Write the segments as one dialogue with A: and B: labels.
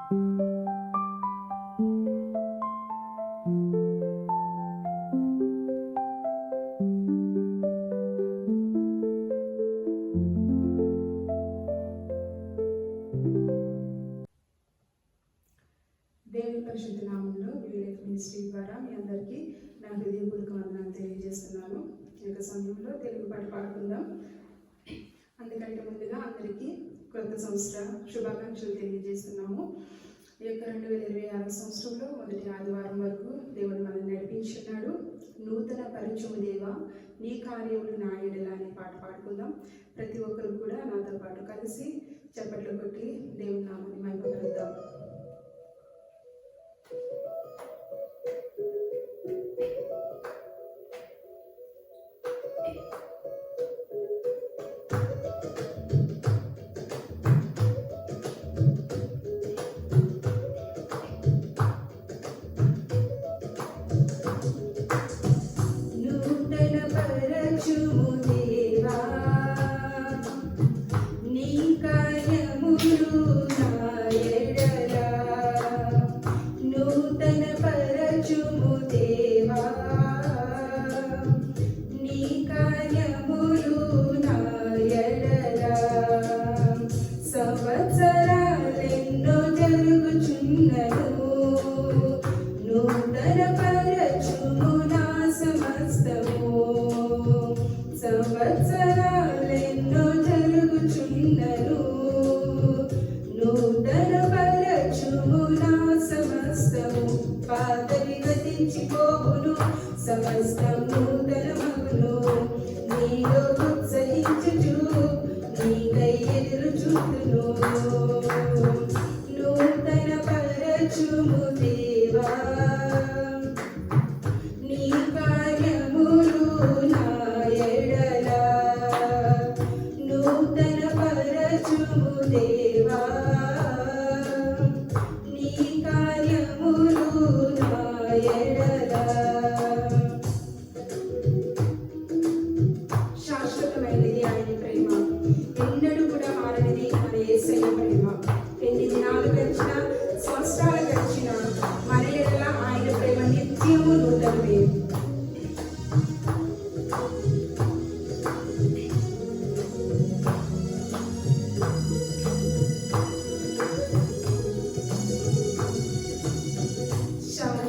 A: దేవుని పరిశుద్ధ నామంలో వివేక్ మినిస్ట్రీ ద్వారా మీ అందరికీ నా హృదయపూర్వక వందనాలు తెలియజేస్తున్నాను. ఈ యొక్క సమయంలో తెలుగు పాట పాడుకుందాం. అందుకంటే ముందుగా అందరికీ కొత్త సంవత్సర శుభాకాంక్షలు తెలియజేస్తున్నాము. ఈ యొక్క 2026 సంవత్సరంలో మొదటి ఆదివారం వరకు దేవుడు మనల్ని నడిపించున్నాడు. నూతన పరిచయము దేవా నీ కార్యములు నా ఎడల అనే పాట పాడుకుందాం. ప్రతి ఒక్కరు కూడా నాతో పాటు కలిసి చప్పట్లు కొట్టి దేవుని నామాన్ని మహిమపరుద్దాం. సమస్తం నూతనమగును నీలో ఉత్సహించుచు నీకై ఎదురు చూతును. నూతన పరచుము దేవా నీ కార్యములు నా ఎడల. నూతన పరచుము దేవా నీ కార్యములు నా ఎడల. శాశ్వతమైనది ఆయన ప్రేమ, ఎన్నడూ కూడా మారనిది మన యేసయ్య ప్రేమ. ఎన్ని దినాలు గడిచినా సంవత్సరాలు గడిచినా మన ఎడల ఆయన ప్రేమ నిత్యము నూతనమే.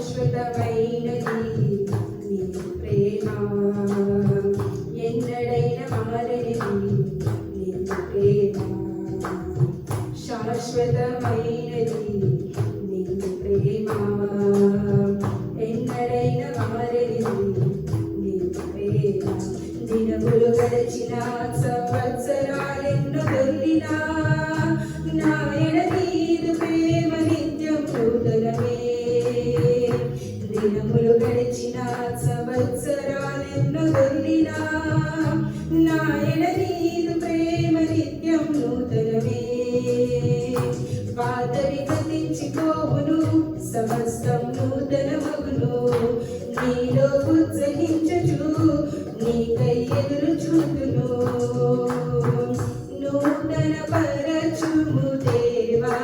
A: శాశ్వతమైనది నీ ప్రేమ, ఎన్నడైనా మారనిది నీ ప్రేమ. శాశ్వతమైనది నీ ప్రేమ, ఎన్నడైనా మారనిది నీ ప్రేమ. దినములు గడిచిన సంవత్సరాలెన్నో దొరికినా నా ఎడల నీదు ప్రేమ నిత్యం నూతనమే. దినములు గడిచిన సంవత్సరాలెన్నో దొరికినా నా ఎడల నీదు ప్రేమ నిత్యం నూతనమే. పాతవి గతించిపోవును సమస్తం నూతనమగును నీలో ఉత్సహించుచు నీకై ఎదురు చూతును. నూతన పరచుము దేవా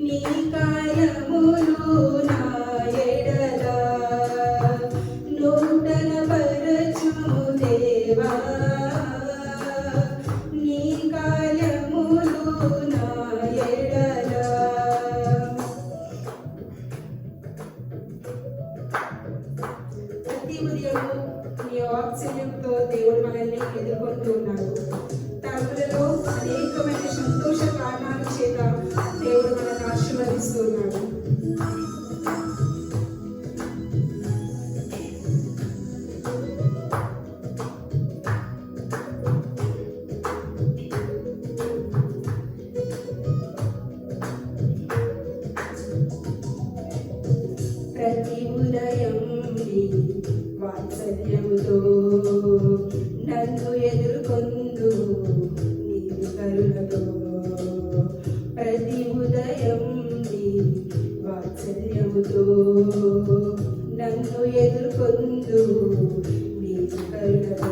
A: నీ కార్యములు నా ఎడల. నూతన పరచుము దేవా నీ కార్యములు నా ఎడల. ప్రతి ఉదయము నీ వాత్సల్యంతో దేవుడు మనల్ని ఎదుర్కొంటూ ఉన్నాడు. తరములలో అనేకమైన సంతోష కారణాల చేత దేవుడు మనల్ని ఆశీర్వదిస్తున్నాడు. ప్రతి ఉదయం నీ వాత్సల్యముతో నన్ను ఎదుర్కొందు నీవు కరుణతో. ప్రతి ఉదయం నీ వాత్సల్యముతో నన్ను ఎదుర్కొందు నీవు కరుణతో.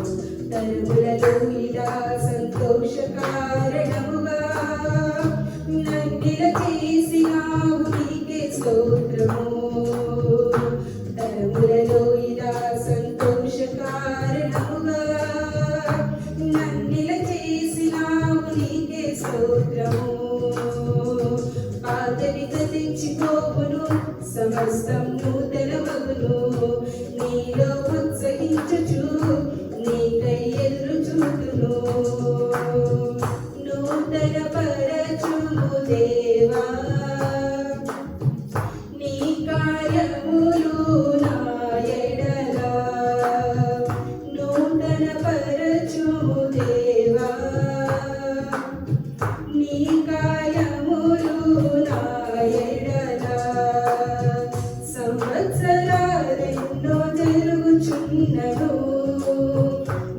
A: తరములలో ఇలా సంతోష కారణముగా నన్ను కారణముగా నన్నిల చేసినావు నీకే స్తోత్రము. పాతవి గతించిపోవును సమస్తం నూతనమగును. నీలో ఉత్సహించుచు నీకై ఎదురు చూతును. నూతన పరచుము దేవా నీ కార్యములు నా ఎడల. నూతన పరచుము దేవా నీ కార్యములు నా ఎడల. సంవత్సరాలెన్నో జరుగుచున్నను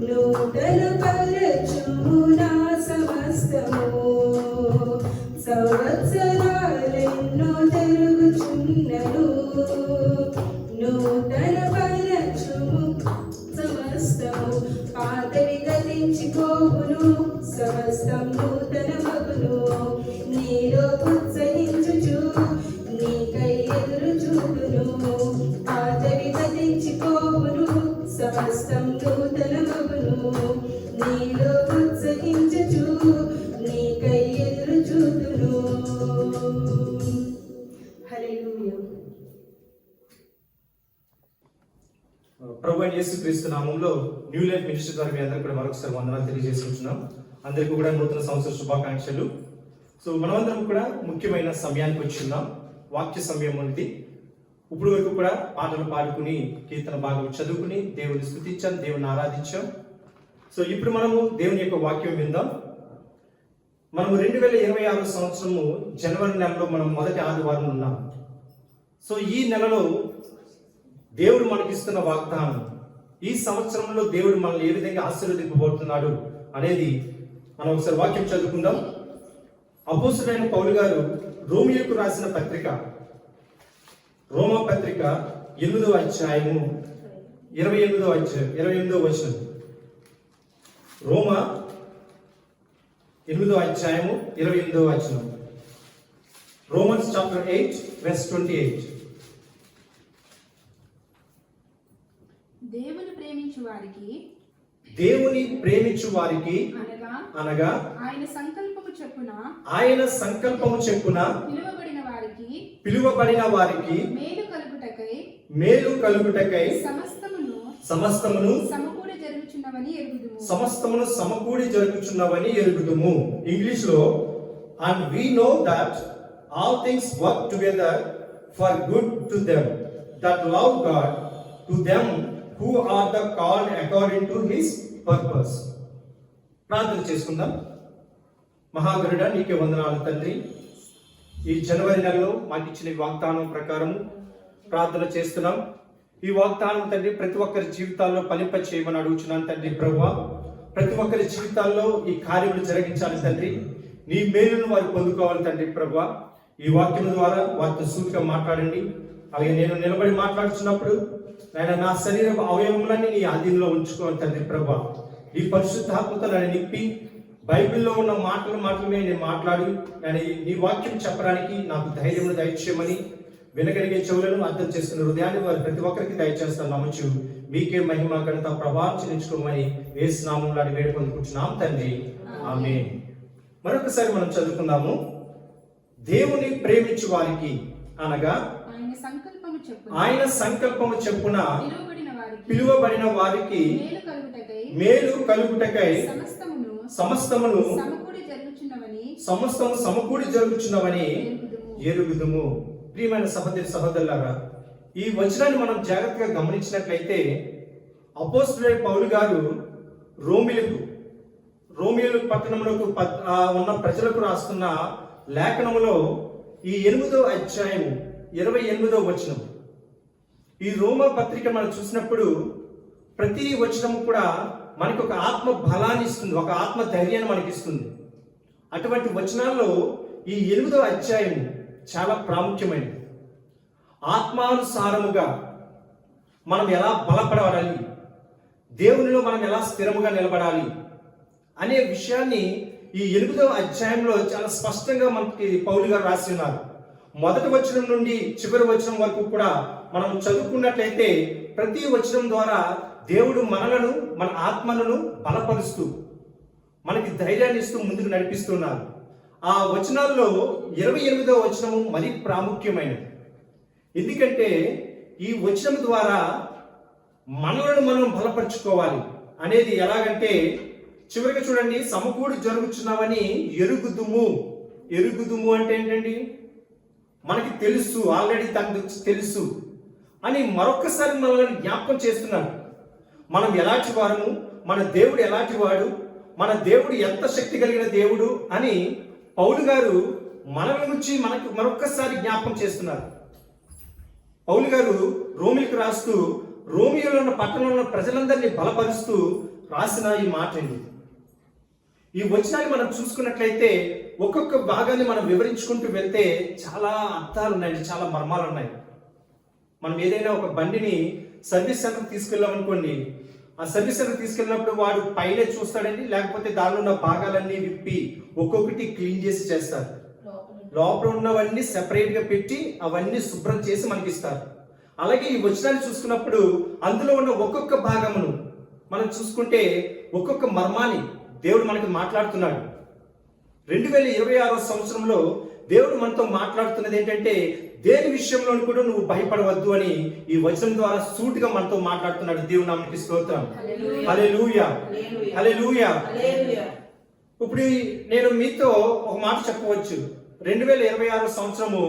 A: నూతన పరచుము నా సమస్తము. సంవత్సరాలెన్నో జరుగుచున్నను నూతన పరచుము సమస్తము. పాతవి గతించిపోవును సమస్తం నూతనమగును. నీలో ఉత్సహించుచు నీకై ఎదురు చూపును. పాతవి గతించిపోవును సమస్తం నూతనమగును. నీలో ఉత్సహించుచు నీకై ఎదురు చూతును. హల్లెలూయా.
B: ప్రభు అయిన యేసుక్రీస్తు నామములో న్యూ లైఫ్ మినిస్ట్రీ ద్వారా మీ అందరికీ కూడా మరొకసారి వందనాలు తెలియజేసుకుంటున్నాం. అందరికీ కూడా నూతన సంవత్సర శుభాకాంక్షలు. సో మనమందరం కూడా ముఖ్యమైన సమయానికి వచ్చిన్నాం. వాక్య సమయం ఉంది. ఇప్పుడు వరకు కూడా పాటలు పాడుకుని కీర్తన భాగం చదువుకుని దేవుని స్తుతించాం, దేవుని ఆరాధించాం. సో ఇప్పుడు మనము దేవుని యొక్క వాక్యం విందాం. మనము 2026 సంవత్సరము జనవరి నెలలో మనం మొదటి ఆదివారం ఉన్నాం. సో ఈ నెలలో దేవుడు మనకిస్తున్న వాగ్దానం, ఈ సంవత్సరంలో దేవుడు మనల్ని ఏ విధంగా ఆశీర్వదింపబోతున్నాడు అనేది మనం ఒకసారి వాక్యం చదువుకుందాం. అపోస్తలుడైన పౌలు గారు రోమియోకు రాసిన పత్రిక, రోమా పత్రిక 8వ అధ్యాయము 28వ వచనం. రోమా 8వ అధ్యాయము 28వ వచనం. Romans chapter 8 verse 28.
A: దేవుని ప్రేమించు వారికి
B: అనగా
A: ఆయన
B: సంకల్పము చెప్పున పిలువబడిన వారికి మేలు కలుగుటకై సమస్తమును సమకూడి జరుగుచున్నవని ఎరుగుదుము. ఇంగ్లీష్ లో and we know that all things work together for good to them that love God, to them who are the called according to his purpose. ప్రార్థన చేసుకుందాం. మహాగరుడా, నీకే వందనాలు తండ్రి. ఈ జనవరి నెలలో మాకు ఇచ్చిన వాగ్దానం ప్రకారం ప్రార్థన చేస్తున్నాం. ఈ వాగ్దానం తండ్రి ప్రతి ఒక్కరి జీవితాల్లో ఫలింప చేయమని అడుగుచున్నాను తండ్రి. ప్రభువా, ప్రతి ఒక్కరి జీవితాల్లో ఈ కార్యములు జరిగించాలి తండ్రి. నీ మేలును వారు పొందుకోవాలి తండ్రి. ప్రభువా, ఈ వాక్యం ద్వారా వారితో సూటిగా మాట్లాడండి. అలాగే నేను నిలబడి మాట్లాడుతున్నప్పుడు నా శరీర అవయవములన్నీ నీ ఆధీనంలో ఉంచుకోవాలి తండ్రి. ప్రభువా, ఈ పరిశుద్ధాత్మతో నన్ను నింపి బైబిల్లో ఉన్న మాటలమే నేను మాట్లాడి నీ వాక్యం చెప్పడానికి నాకు ధైర్యం దయచేయమని, వినగలిగే చెవులను అర్థం చేసుకున్న హృదయాన్ని వారు ప్రతి ఒక్కరికి దయచేస్తాను. నమ్మచ్చు మీకే మహిమ ఘనత ప్రభావం చెల్లించుకోమని యేసు నామములో అడిగి వేడుకొనుకుంటున్నాం తండ్రి. ఆమేన్. మరొకసారి మనం చదువుకుందాము. దేవుని ప్రేమించు వారికి అనగా ఆయన సంకల్పము చెప్పున పిలువబడిన వారికి మేలు కలుగుటకై సమస్తము సమకూడి జరుగుచున్నవని ఎరుగుదుము. ప్రియమైన సహోదరులారా, ఈ వచనాన్ని మనం జాగ్రత్తగా గమనించినట్లయితే అపోస్తలుడైన పౌలు గారు రోమియోలు పట్టణంలో ఉన్న ప్రజలకు రాస్తున్న లేఖనములో ఈ 8వ అధ్యాయం 28వ వచనం, ఈ రోమా పత్రిక మనం చూసినప్పుడు ప్రతి వచనం కూడా మనకు ఒక ఆత్మ బలాన్ని ఇస్తుంది, ఒక ఆత్మ ధైర్యాన్ని మనకి ఇస్తుంది. అటువంటి వచనాల్లో ఈ 8వ అధ్యాయం చాలా ప్రాముఖ్యమైనది. ఆత్మానుసారముగా మనం ఎలా బలపడాలి, దేవునిలో మనం ఎలా స్థిరముగా నిలబడాలి అనే విషయాన్ని ఈ 8వ అధ్యాయంలో చాలా స్పష్టంగా మనకి పౌలు గారు రాసి ఉన్నారు. మొదటి వచనం నుండి చివరి వచనం వరకు కూడా మనం చదువుకున్నట్లయితే ప్రతి వచనం ద్వారా దేవుడు మనలను, మన ఆత్మలను బలపరుస్తూ మనకి ధైర్యాన్ని ఇస్తూ ముందుకు నడిపిస్తున్నారు. ఆ వచనాల్లో 28వ వచనము మరీ ప్రాముఖ్యమైనది. ఎందుకంటే ఈ వచనం ద్వారా మనలను మనం బలపరుచుకోవాలి అనేది ఎలాగంటే, చివరిగా చూడండి, సమకూడి జరుగుచున్నావని ఎరుగుదుము. ఎరుగుదుము అంటే ఏంటండి? మనకి తెలుసు, ఆల్రెడీ తనకు తెలుసు అని మరొకసారి మనల్ని జ్ఞాపకం చేస్తున్నాడు. మనం ఎలాంటి వారము, మన దేవుడు ఎలాంటి వాడు, మన దేవుడు ఎంత శక్తి కలిగిన దేవుడు అని పౌలు గారు మన గురించి మనకు మరొకసారి జ్ఞాపకం చేస్తున్నారు. పౌలు గారు రోమిలకు రాస్తూ, రోమియోలో ఉన్న పట్టణంలో ఉన్న ప్రజలందరినీ బలపరుస్తూ రాసిన ఈ మాట అండి. ఈ వచనాన్ని మనం చూసుకున్నట్లయితే ఒక్కొక్క భాగాన్ని మనం వివరించుకుంటూ వెళ్తే చాలా అర్థాలు ఉన్నాయండి, చాలా మర్మాలు ఉన్నాయి. మనం ఏదైనా ఒక బండిని సర్వీస్ సెంటర్ తీసుకెళ్ళామనుకోండి, ఆ సర్వీస్ సెంటర్ తీసుకెళ్ళినప్పుడు వాడు పైనే చూస్తాడండి, లేకపోతే దానిలో ఉన్న భాగాలన్నీ విప్పి ఒక్కొక్కటి క్లీన్ చేసి చేస్తారు. లోపల ఉన్నవన్నీ సెపరేట్ గా పెట్టి అవన్నీ శుభ్రం చేసి మనకి ఇస్తారు. అలాగే ఈ వచనాన్ని చూసుకున్నప్పుడు అందులో ఉన్న ఒక్కొక్క భాగమును మనం చూసుకుంటే ఒక్కొక్క మర్మాన్ని దేవుడు మనకి మాట్లాడుతున్నాడు. 2026వ సంవత్సరంలో దేవుడు మనతో మాట్లాడుతున్నది ఏంటంటే, దేని విషయంలో కూడా నువ్వు భయపడవద్దు అని ఈ వచనం ద్వారా సూటిగా మనతో మాట్లాడుతున్నాడు. దేవుని నామమునకు స్తోత్రం. హల్లెలూయా, హల్లెలూయా. ఇప్పుడు నేను మీతో ఒక మాట చెప్పవచ్చు. 2026 సంవత్సరము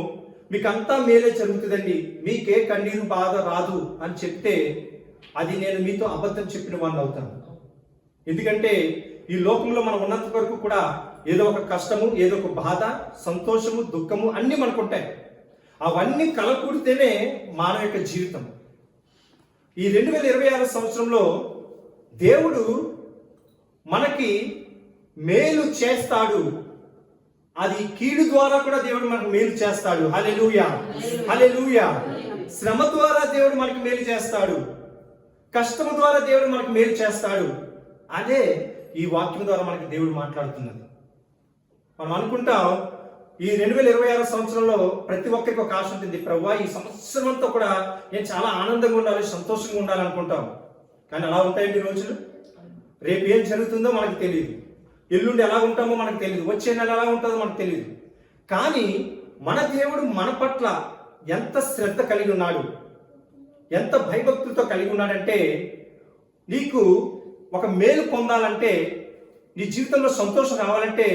B: మీకు అంతా మేలే జరుగుతుందండి, మీకే కన్నీరు బాధ రాదు అని చెప్తే అది నేను మీతో అబద్ధం చెప్పిన వాడిని అవుతాను. ఎందుకంటే ఈ లోకంలో మనం ఉన్నంత వరకు కూడా ఏదో ఒక కష్టము, ఏదో ఒక బాధ, సంతోషము, దుఃఖము అన్నీ మనకుంటాయి. అవన్నీ కలకూడితేనే మానవ యొక్క జీవితం. ఈ 2026 సంవత్సరంలో దేవుడు మనకి మేలు చేస్తాడు. అది కీడు ద్వారా కూడా దేవుడు మనకు మేలు చేస్తాడు. హల్లెలూయా, హల్లెలూయా. శ్రమ ద్వారా దేవుడు మనకు మేలు చేస్తాడు, కష్టం ద్వారా దేవుడు మనకు మేలు చేస్తాడు. అదే ఈ వాక్యం ద్వారా మనకి దేవుడు మాట్లాడుతున్నది. మనం అనుకుంటాం ఈ 2026 సంవత్సరంలో ప్రతి ఒక్కరికి ఒక ఆశ ఉంటుంది. ప్రభువా, ఈ సంవత్సరం అంతా కూడా నేను చాలా ఆనందంగా ఉండాలి, సంతోషంగా ఉండాలి అనుకుంటాం. కానీ అలా ఉంటాయండి రోజులు. రేపు ఏం జరుగుతుందో మనకు తెలియదు, ఎల్లుండి ఎలా ఉంటామో మనకు తెలియదు, వచ్చే నెల ఎలా ఉంటుందో మనకు తెలియదు. కానీ మన దేవుడు మన పట్ల ఎంత శ్రద్ధ కలిగి ఉన్నాడు, ఎంత భయభక్తులతో కలిగి ఉన్నాడంటే, నీకు ఒక మేలు పొందాలంటే, నీ జీవితంలో సంతోషం రావాలంటే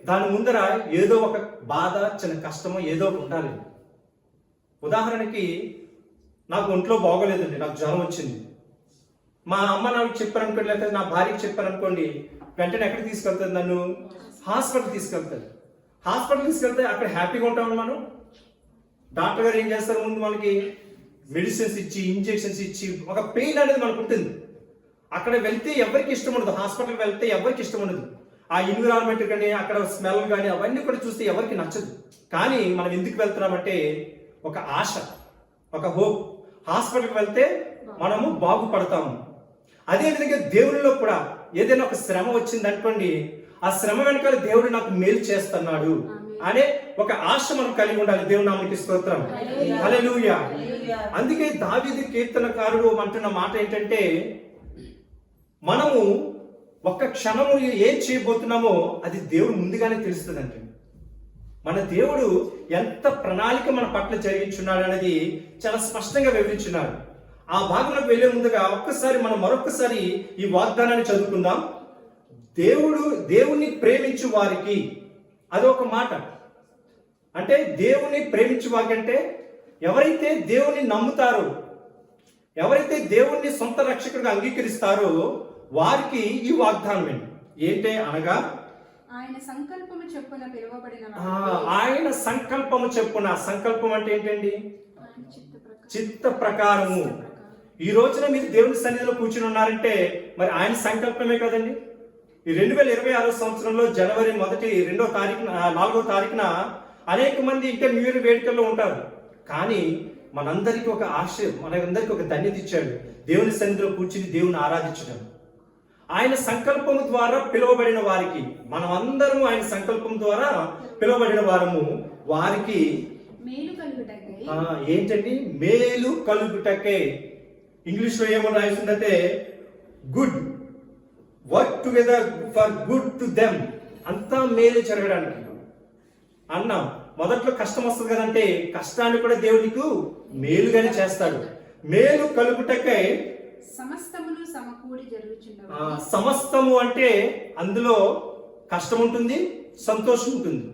B: దాని ముందర ఏదో ఒక బాధ, చిన్న కష్టమో ఏదో ఒకటి ఉండాలి. ఉదాహరణకి నాకు ఒంట్లో బాగోలేదండి, నాకు జ్వరం వచ్చింది. మా అమ్మ నాకు చెప్పారనుకోండి, లేకపోతే నా భార్యకి చెప్పారనుకోండి, వెంటనే ఎక్కడికి తీసుకెళ్తుంది? నన్ను హాస్పిటల్ తీసుకెళ్తారు. హాస్పిటల్ తీసుకెళ్తే అక్కడ హ్యాపీగా ఉంటామని మనం. డాక్టర్ గారు ఏం చేస్తారు? ముందు మనకి మెడిసిన్స్ ఇచ్చి, ఇంజెక్షన్స్ ఇచ్చి, ఒక పెయిన్ అనేది మనకు ఉంటుంది. అక్కడ వెళ్తే ఎవరికి ఇష్టం ఉండదు, హాస్పిటల్కి వెళ్తే ఎవరికి ఇష్టం ఉండదు. ఆ ఎన్విరాన్మెంట్ కానీ, అక్కడ స్మెల్ కానీ అవన్నీ కూడా చూస్తే ఎవరికి నచ్చదు. కానీ మనం ఎందుకు వెళ్తున్నామంటే ఒక ఆశ, ఒక హోప్. హాస్పిటల్కి వెళ్తే మనము బాగుపడతాము. అదేవిధంగా దేవునిలో కూడా ఏదైనా ఒక శ్రమ వచ్చింది అనుకోండి, ఆ శ్రమ వెనకాల దేవుడు నాకు మేలు చేస్తున్నాడు అనే ఒక ఆశ మనం కలిగి ఉండాలి. దేవుని నామమునకు స్తోత్రం. హల్లెలూయా. అందుకే దావీదు కీర్తనకారుడు అంటున్న మాట ఏంటంటే, మనము ఒక్క క్షణము ఏం చేయబోతున్నామో అది దేవుడు ముందుగానే తెలుస్తుందంటే. మన దేవుడు ఎంత ప్రణాళిక మన పట్ల జరిగించున్నాడు అనేది చాలా స్పష్టంగా వివరించున్నాడు. ఆ భాగంలోకి వెళ్లే ముందుగా మనం మరొకసారి ఈ వాగ్దానాన్ని చదువుకుందాం. దేవుణ్ణి ప్రేమించు వారికి, అదొక మాట. అంటే దేవుణ్ణి ప్రేమించు వారికి అంటే ఎవరైతే దేవుణ్ణి నమ్ముతారో, ఎవరైతే దేవుణ్ణి సొంత రక్షకుడిగా అంగీకరిస్తారో వారికి ఈ వాగ్దానం ఏంటి అనగా,
A: ఆయన సంకల్పము చెప్పున పిలువబడిన
B: ఆయన సంకల్పము చెప్పున. సంకల్పం అంటే ఏంటండి? చిత్త ప్రకారము. ఈ రోజున మీరు దేవుని సన్నిధిలో కూర్చుని ఉన్నారంటే మరి ఆయన సంకల్పమే కదండి. ఈ 2026 సంవత్సరంలో జనవరి 2వ తారీఖున 4వ తారీఖున అనేక మంది ఇంకా న్యూ ఇయర్ వేడుకల్లో ఉంటారు. కానీ మనందరికీ ఒక ఆశ, మనందరికీ ఒక ధన్యత ఇచ్చాడు, దేవుని సన్నిధిలో కూర్చుని దేవుని ఆరాధించడం. ఆయన సంకల్పము ద్వారా పిలువబడిన వారికి, మనమందరము ఆయన సంకల్పం ద్వారా పిలువబడిన వారము, వారికి
A: మేలు కలుగుటకై.
B: ఏంటండి? మేలు కలుగుటకే. ఇంగ్లీష్ లో ఏమో రాస్తుందంటే good, work together for good to them, అంతా మేలు జరగడానికి అన్నాం. మొదట్లో కష్టం వస్తుంది కదంటే కష్టాన్ని కూడా దేవుడు నీకు మేలుగానే చేస్తాడు. మేలు కలుగుటకై
A: సమస్తమును సమకూడి జరుగుచున్నవి.
B: సమస్తము అంటే అందులో కష్టం ఉంటుంది, సంతోషం ఉంటుంది.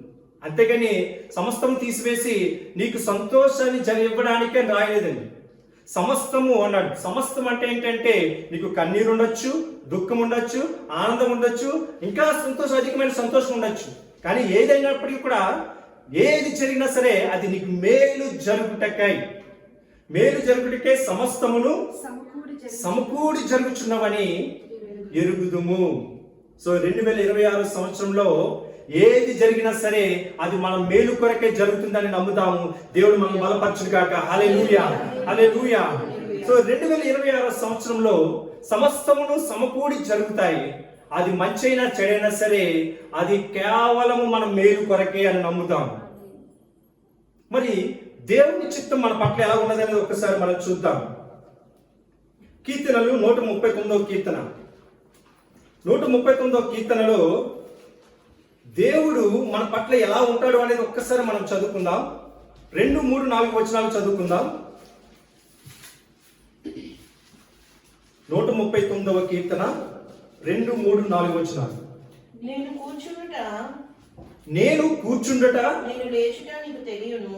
B: అంతేగాని సమస్తము తీసివేసి నీకు సంతోషాన్ని ఇవ్వడానికే రాయలేదండి. సమస్తము అన్నాడు. సమస్తం అంటే ఏంటంటే నీకు కన్నీరు ఉండొచ్చు, దుఃఖం ఉండొచ్చు, ఆనందం ఉండొచ్చు, ఇంకా అధికమైన సంతోషం ఉండొచ్చు. కానీ ఏదైనప్పటికీ కూడా ఏది జరిగినా సరే అది నీకు మేలు జరుగుటకై సమస్తమును సమకూడి జరుగుచున్నవని ఎరుగుదుము. సో 2026 సంవత్సరంలో ఏది జరిగినా సరే అది మనం మేలు కొరకే జరుగుతుందని నమ్ముతాము. దేవుడు మనం బలపరచును గాక. హల్లెలూయా, హల్లెలూయా. సో 2026 సంవత్సరంలో సమస్తమును సమకూడి జరుగుతాయి. అది మంచైనా చెడైనా సరే అది కేవలము మనం మేలు కొరకే అని నమ్ముతాం. మరి దేవుని చిత్తం మన పట్ల ఎలా ఉన్నదనేది ఒకసారి మనం చూద్దాం. కీర్తనలు 139వ కీర్తన. 139వ కీర్తనలో దేవుడు మన పట్ల ఎలా ఉంటాడు అనేది ఒక్కసారి మనం చదువుకుందాం. 2, 3, 4 వచనాలు చదువుకుందాం. 139వ కీర్తన 2, 3, 4 వచనాలు.
C: నేను కూర్చుండుట
B: నేను
C: లేచుట నీకు తెలియను.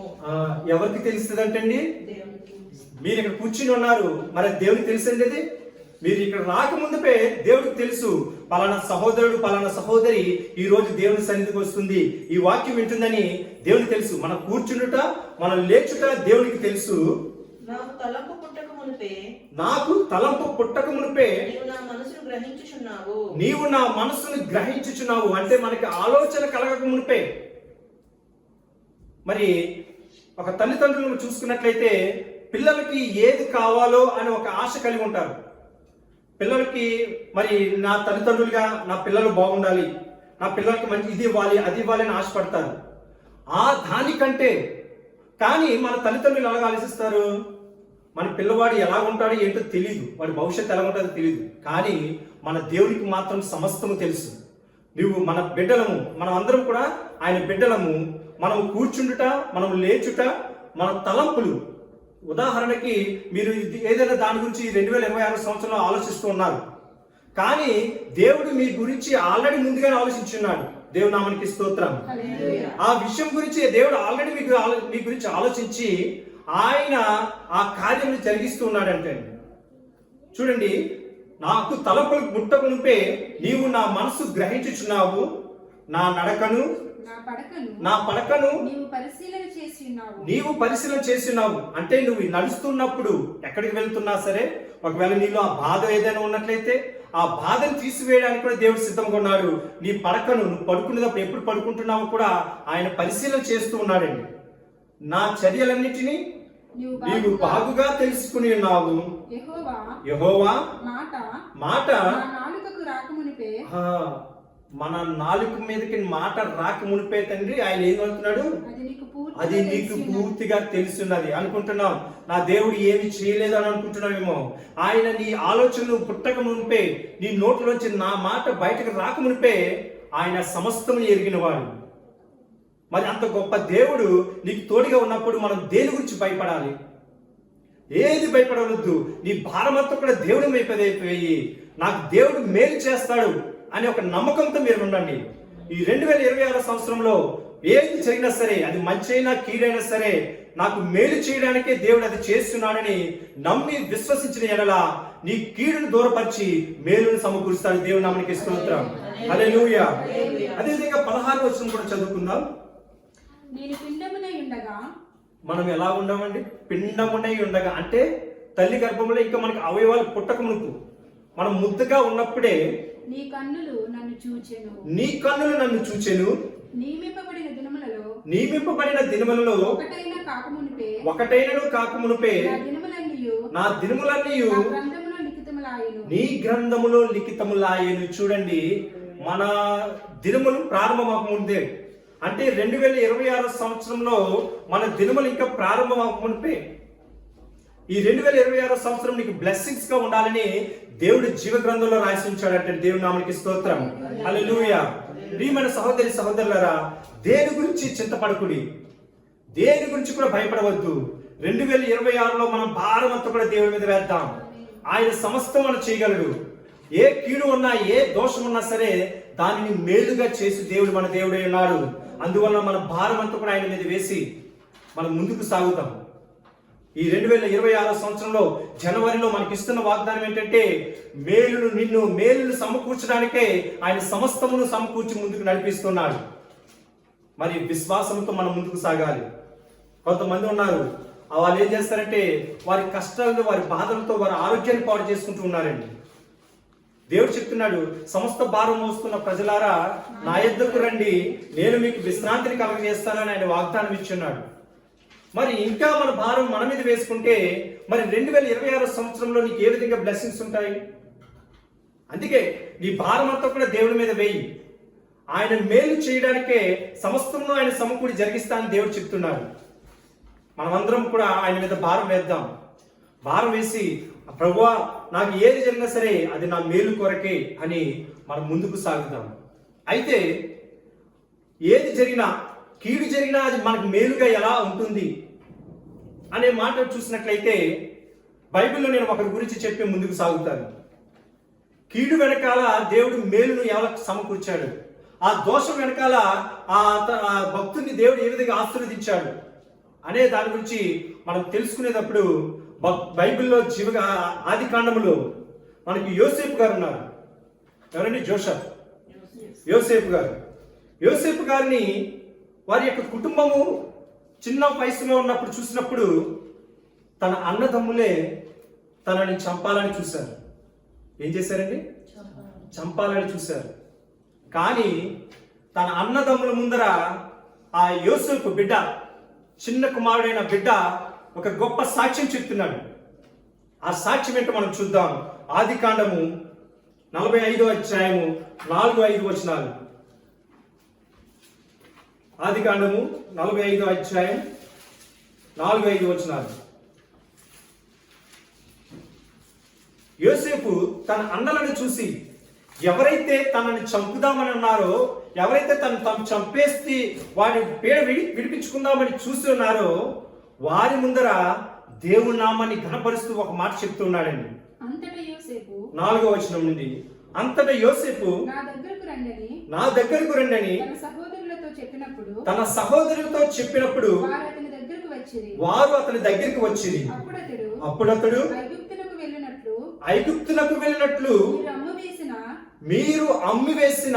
B: ఎవరికి తెలుస్తుందంటండి?
C: దేవునికి.
B: మీరు ఇక్కడ కూర్చుని ఉన్నారు, మరి దేవునికి తెలుసండి. అది మీరు ఇక్కడ రాకముందుపే దేవుడికి తెలుసు. పలానా సహోదరుడు, పలానా సహోదరి ఈ రోజు దేవుని సన్నిధికి వస్తుంది, ఈ వాక్యం వింటుందని దేవునికి తెలుసు. మనం కూర్చుండుట, మనం లేచుట దేవునికి తెలుసు.
C: నాకు తలంపు పుట్టక మునిపే
B: నీవు నా మనసును గ్రహించుచున్నావు. అంటే మనకి ఆలోచన కలగక మునిపే. మరి ఒక తల్లిదండ్రులను చూసుకున్నట్లయితే పిల్లలకి ఏది కావాలో అని ఒక ఆశ కలిగి ఉంటారు. పిల్లలకి మరి నా తల్లిదండ్రులుగా నా పిల్లలు బాగుండాలి, నా పిల్లలకి మంచి ఇది ఇవ్వాలి, అది ఇవ్వాలి అని ఆశపడతారు. దానికంటే కానీ మన తల్లిదండ్రులు ఎలాగ ఆలోచిస్తారు? మన పిల్లవాడు ఎలా ఉంటాడో ఏంటో తెలియదు, వాడి భవిష్యత్తు ఎలా ఉంటుందో తెలియదు. కానీ మన దేవునికి మాత్రం సమస్తము తెలుసు. నువ్వు మన బిడ్డలము, మనం అందరం కూడా ఆయన బిడ్డలము. మనం కూర్చుండుట, మనం లేచుట, మన తలంపులు. ఉదాహరణకి మీరు ఏదైనా దాని గురించి 2026 సంవత్సరంలో ఆలోచిస్తూ ఉన్నారు, కానీ దేవుడు మీ గురించి ఆల్రెడీ ముందుగానే ఆలోచించున్నాడు. దేవుడు నామానికి స్తోత్రం. ఆ విషయం గురించి దేవుడు ఆల్రెడీ మీ గురించి ఆలోచించి ఆయన ఆ కార్యం జరిగిస్తూ ఉన్నాడంటే. చూడండి, నాకు తలపులు పుట్టక నువ్వే నీవు నా మనసు గ్రహించుచున్నావు, నా నడకను నా పడకను నీవు పరిశీలన చేస్తున్నావు. అంటే నువ్వు నడుస్తున్నప్పుడు ఎక్కడికి వెళ్తున్నా సరే, ఒకవేళ నీలో ఆ బాధ ఏదైనా ఉన్నట్లయితే ఆ బాధను తీసివేయడానికి కూడా దేవుడు సిద్ధంగా ఉన్నాడు. నీ పడకను, నువ్వు పడుకునేటప్పుడు ఎప్పుడు పడుకుంటున్నావు కూడా ఆయన పరిశీలన చేస్తూ ఉన్నాడండి. నా చర్యలన్నిటినీ నీవు బాగుగా తెలుసుకుని ఉన్నావు. యెహోవా మాట మన నాలుక మీదకి మాట రాక మునిపే తండ్రి ఆయన ఏమంటున్నాడు? అది నీకు పూర్తిగా తెలుసున్నది అనుకుంటున్నాం. నా దేవుడు ఏమి చేయలేదు అని అనుకుంటున్నావేమో. ఆయన నీ ఆలోచనలు పుట్టక మునిపే, నీ నోట్లోంచి నా మాట బయటకు రాక మునిపే ఆయన సమస్తము ఎరిగినవాడు. మరి అంత గొప్ప దేవుడు నీకు తోడుగా ఉన్నప్పుడు మనం దేని గురించి భయపడాలి? ఏది భయపడవద్దు. నీ భారమంతా కూడా దేవుడి వైపైపోయి నాకు దేవుడు మేలు చేస్తాడు అనే ఒక నమ్మకంతో మీరు ఉండండి. ఈ 2026 సంవత్సరంలో ఏది జరిగినా సరే, అది మంచైనా కీడైనా సరే, నాకు మేలు చేయడానికే దేవుడు అది చేస్తున్నాడని నమ్మి విశ్వసించిన ఎడల నీ కీడును దూరపరిచి మేలును సమకూరుస్తాడు. దేవుని నామమునకు స్తోత్రం. హల్లెలూయా. అదేవిధంగా 16వ వచనం కూడా చదువుకుందాం.
A: నేను పిండమునై ఉండగా,
B: మనం ఎలా ఉండమండి? పిండమునై ఉండగా అంటే తల్లి గర్భంలో ఇంకా మనకి అవయవాలు పుట్టక మునుపు, మనం ముద్దగా ఉన్నప్పుడే
A: నీ కన్నులు నన్ను చూచెను. నియమింపబడిన దినములలో ఒకటైనను కాకమునుపే నా దినములన్నీయు నీ గ్రంథములో లిఖితములాయెను. చూడండి, మన దినములు ప్రారంభమవకముందే, అంటే 2026 సంవత్సరంలో మన దినములు ఇంకా ప్రారంభమవకమునుపే
B: ఈ 2026 సంవత్సరం నీకు బ్లెస్సింగ్స్ గా ఉండాలని దేవుడు జీవ గ్రంథంలో రాసి ఉంచాడంటే దేవుని నామానికి స్తోత్రం. హల్లెలూయా. ప్రియమైన సహోదరి సహోదరులారా, దేని గురించి చింతపడకుడి, దేని గురించి కూడా భయపడవద్దు. 2026లో మనం భారం అంతా కూడా దేవుడి మీద వేద్దాం. ఆయన సమస్తం మనం చేయగలడు. ఏ కీడు ఉన్నా, ఏ దోషం ఉన్నా సరే దానిని మేలుగా చేసి దేవుడు మన దేవుడై ఉన్నాడు. అందువల్ల మన భారం అంతా కూడా ఆయన మీద వేసి మనం ముందుకు సాగుతాం. ఈ 2026 సంవత్సరంలో జనవరిలో మనకి ఇస్తున్న వాగ్దానం ఏంటంటే మేలును సమకూర్చడానికే ఆయన సమస్తమును సమకూర్చి ముందుకు నడిపిస్తున్నాడు. మరి విశ్వాసంతో మనం ముందుకు సాగాలి. కొంతమంది ఉన్నారు, వాళ్ళు ఏం చేస్తారంటే వారి కష్టాలతో, వారి బాధలతో వారి ఆరోగ్యాన్ని పాడు చేసుకుంటూ ఉన్నారండి. దేవుడు చెప్తున్నాడు, సమస్త భారం మోస్తున్న ప్రజలారా నా యొద్దకు రండి, నేను మీకు విశ్రాంతిని కలుగజేస్తానని ఆయన వాగ్దానం ఇచ్చున్నాడు. మరి ఇంకా మన భారం మన మీద వేసుకుంటే మరి 2026 సంవత్సరంలో నీకు ఏ విధంగా బ్లెస్సింగ్స్ ఉంటాయి? అందుకే నీ భారం అంతా కూడా దేవుడి మీద వేయి. ఆయన మేలు చేయడానికే సమస్తమును ఆయన సమకూడి జరిగిస్తానని దేవుడు చెప్తున్నాడు. మనమందరం కూడా ఆయన మీద భారం వేద్దాం. భారం వేసి, ప్రభువా నాకు ఏది జరిగినా సరే అది నా మేలు కొరకే అని మనం ముందుకు సాగుతాం. అయితే ఏది జరిగినా, కీడు జరిగినా అది మనకు మేలుగా ఎలా ఉంటుంది అనే మాట చూసినట్లయితే బైబిల్లో నేను ఒకరి గురించి చెప్పి ముందుకు సాగుతాను. కీడు వెనకాల దేవుడు మేలును ఎలా సమకూర్చాడు, ఆ దోషం వెనకాల ఆ భక్తుని దేవుడు ఏ విధంగా ఆశీర్వదించాడు అనే దాని గురించి మనం తెలుసుకునేటప్పుడు బైబిల్లో ఆది కాండములో మనకి యోసేపు గారు ఉన్నారు. ఎవరండి? యోసేపు గారిని వారి యొక్క కుటుంబము చిన్న వయసులో ఉన్నప్పుడు చూసినప్పుడు తన అన్నదమ్ములే తనని చంపాలని చూశారు. ఏం చేశారండి? చంపాలని చూశారు. కానీ తన అన్నదమ్ముల ముందర ఆ యోసేపు బిడ్డ, చిన్న కుమారుడైన బిడ్డ ఒక గొప్ప సాక్ష్యం చెప్తున్నాడు. ఆ సాక్ష్యం ఏంటో మనం చూద్దాం. ఆది కాండము 45వ అధ్యాయము 4-5 వచనాలు. ఆది కాండము 45వ అధ్యాయం 4-5 వచనాలు. యోసేపు తన అన్నలను చూసి, ఎవరైతే తనని చంపుదామని ఉన్నారో, ఎవరైతే తను చంపేసి వారి పేడ విడిపించుకుందామని చూసి ఉన్నారో వారి ముందర దేవుని నామాన్ని ఘనపరుస్తూ ఒక మాట చెప్తున్నాడండి. 4వ వచనం నుండి, అంతటా యోసేపు నా దగ్గరకు రండని తన సహోదరులతో చెప్పినప్పుడు వారు అతని దగ్గరికి వచ్చిరి. అప్పుడు అతడు ఐగుప్తునకు వెళ్ళినట్లు మీరు అమ్మివేసిన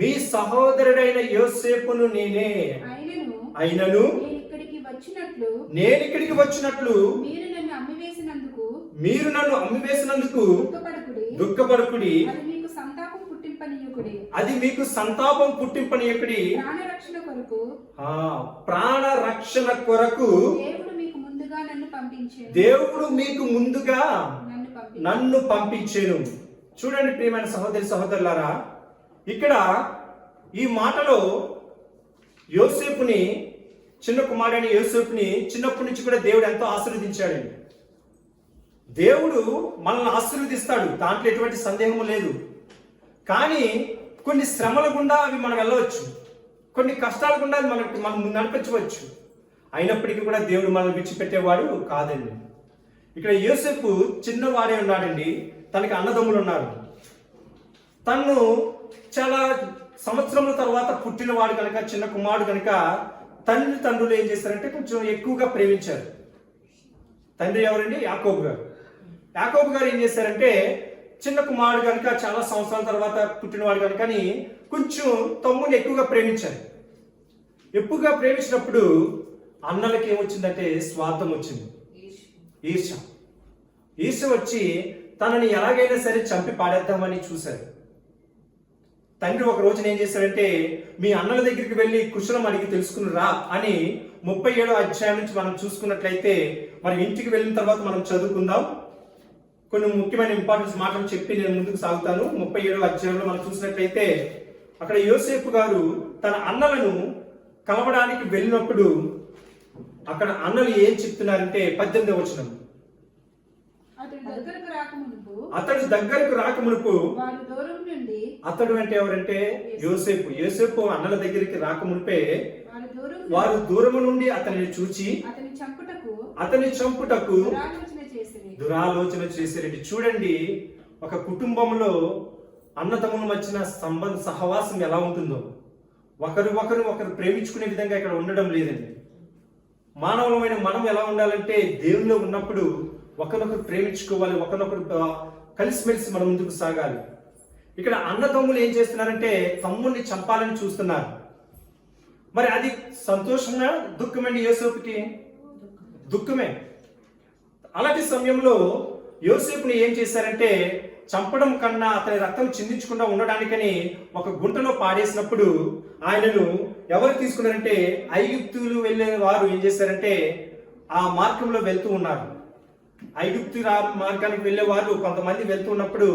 B: మీ సహోదరుడైన యోసేపును నేనే, అయినను నేను ఇక్కడికి వచ్చినట్లు మీరు నన్ను అమ్మివేసినందుకు దుఃఖపడకుడి, అది మీకు సంతాపం పుట్టింపనీయకుడి. ప్రాణ రక్షణ కొరకు దేవుడు మీకు ముందుగా నన్ను పంపించేను. చూడండి ప్రియమైన సహోదరి సహోదరులారా, ఇక్కడ ఈ మాటలో యోసేపుని, చిన్న కుమారుడైన యోసేపుని చిన్నప్పటి నుంచి కూడా దేవుడు ఎంతో ఆశీర్వదించాడండి. దేవుడు మనల్ని ఆశీర్వదిస్తాడు, దాంట్లో ఎటువంటి సందేహము లేదు. కానీ కొన్ని శ్రమల గుండా అవి మనం వెళ్ళవచ్చు, కొన్ని కష్టాల గుండా అవి మనం నడిపించవచ్చు. అయినప్పటికీ కూడా దేవుడు మనల్ని విడిచిపెట్టేవాడు కాదండి. ఇక్కడ యోసేపు చిన్నవాడే ఉన్నాడండి, తనకి అన్నదమ్ములు ఉన్నారు. తను చాలా సంవత్సరముల తర్వాత పుట్టినవాడు కనుక, చిన్న కుమారుడు కనుక తండ్రులు ఏం చేశారంటే కొంచెం ఎక్కువగా ప్రేమించారు. తండ్రి ఎవరండి? యాకోబు గారు ఏం చేశారంటే చిన్న కుమారుడు కనుక, చాలా సంవత్సరాల తర్వాత పుట్టినవాడు కనుక కొంచెం తమ్ముడిని ఎక్కువగా ప్రేమించారు. ఎక్కువగా ప్రేమించినప్పుడు అన్నలకి ఏమొచ్చిందంటే స్వార్థం వచ్చింది, ఈర్ష వచ్చి తనని ఎలాగైనా సరే చంపి పాడేద్దామని చూశారు. తండ్రి ఒక రోజున ఏం చేశాడంటే, మీ అన్నల దగ్గరికి వెళ్ళి కుశలం అడిగి తెలుసుకుని రా అని 37వ అధ్యాయం నుంచి మనం చూసుకున్నట్లయితే, మరి ఇంటికి వెళ్ళిన తర్వాత మనం చదువుకుందాం. కొన్ని ముఖ్యమైన ఇంపార్టెన్స్ మాటలు చెప్పి నేను ముందుకు సాగుతాను. 37వ అధ్యాయంలో మనం చూసినట్లయితే అక్కడ యోసేపు గారు తన అన్నలను కలవడానికి వెళ్ళినప్పుడు అక్కడ అన్నలు ఏం చెప్తున్నారంటే 18వ వచనం,
A: అతడు దగ్గరకు రాకమునుపు
B: అతడు దగ్గరకు రాకమునుపు
A: వారు దూరం నుండి
B: అతడు అంటే ఎవరంటే యోసేపు. యోసేపు అన్నల దగ్గరికి రాకమునిపే
A: వారు
B: వారు
A: దూరం
B: దూరము నుండి అతనిని చూచి
A: అతని చంపుటకు
B: దురాలోచన చేశారండి. చూడండి, ఒక కుటుంబంలో అన్నదమ్ముల మధ్యన సహవాసం ఎలా ఉంటుందో, ఒకరు ప్రేమించుకునే విధంగా ఇక్కడ ఉండడం లేదండి. మానవులమైన మనం ఎలా ఉండాలంటే దేవునిలో ఉన్నప్పుడు ఒకరినొకరు ప్రేమించుకోవాలి, ఒకరినొకరు కలిసిమెలిసి మనం ముందుకు సాగాలి. ఇక్కడ అన్నదమ్ములు ఏం చేస్తున్నారంటే తమ్ముడిని చంపాలని చూస్తున్నారు. మరి అది సంతోషంగా దుఃఖమండి యోసేపుకి? దుఃఖమే. అలాంటి సమయంలో యోసేపుని ఏం చేశారంటే చంపడం కన్నా అతని రక్తం చిందించకుండా ఉండడానికని ఒక గుంటలో పాడేసినప్పుడు ఆయనను ఎవరు తీసుకున్నారంటే ఐగుప్తులు వెళ్ళే వారు ఏం చేశారంటే ఆ మార్గంలో వెళ్తూ ఉన్నారు. ఐగుప్తు మార్గానికి వెళ్ళే వారు కొంతమంది వెళ్తూ ఉన్నప్పుడు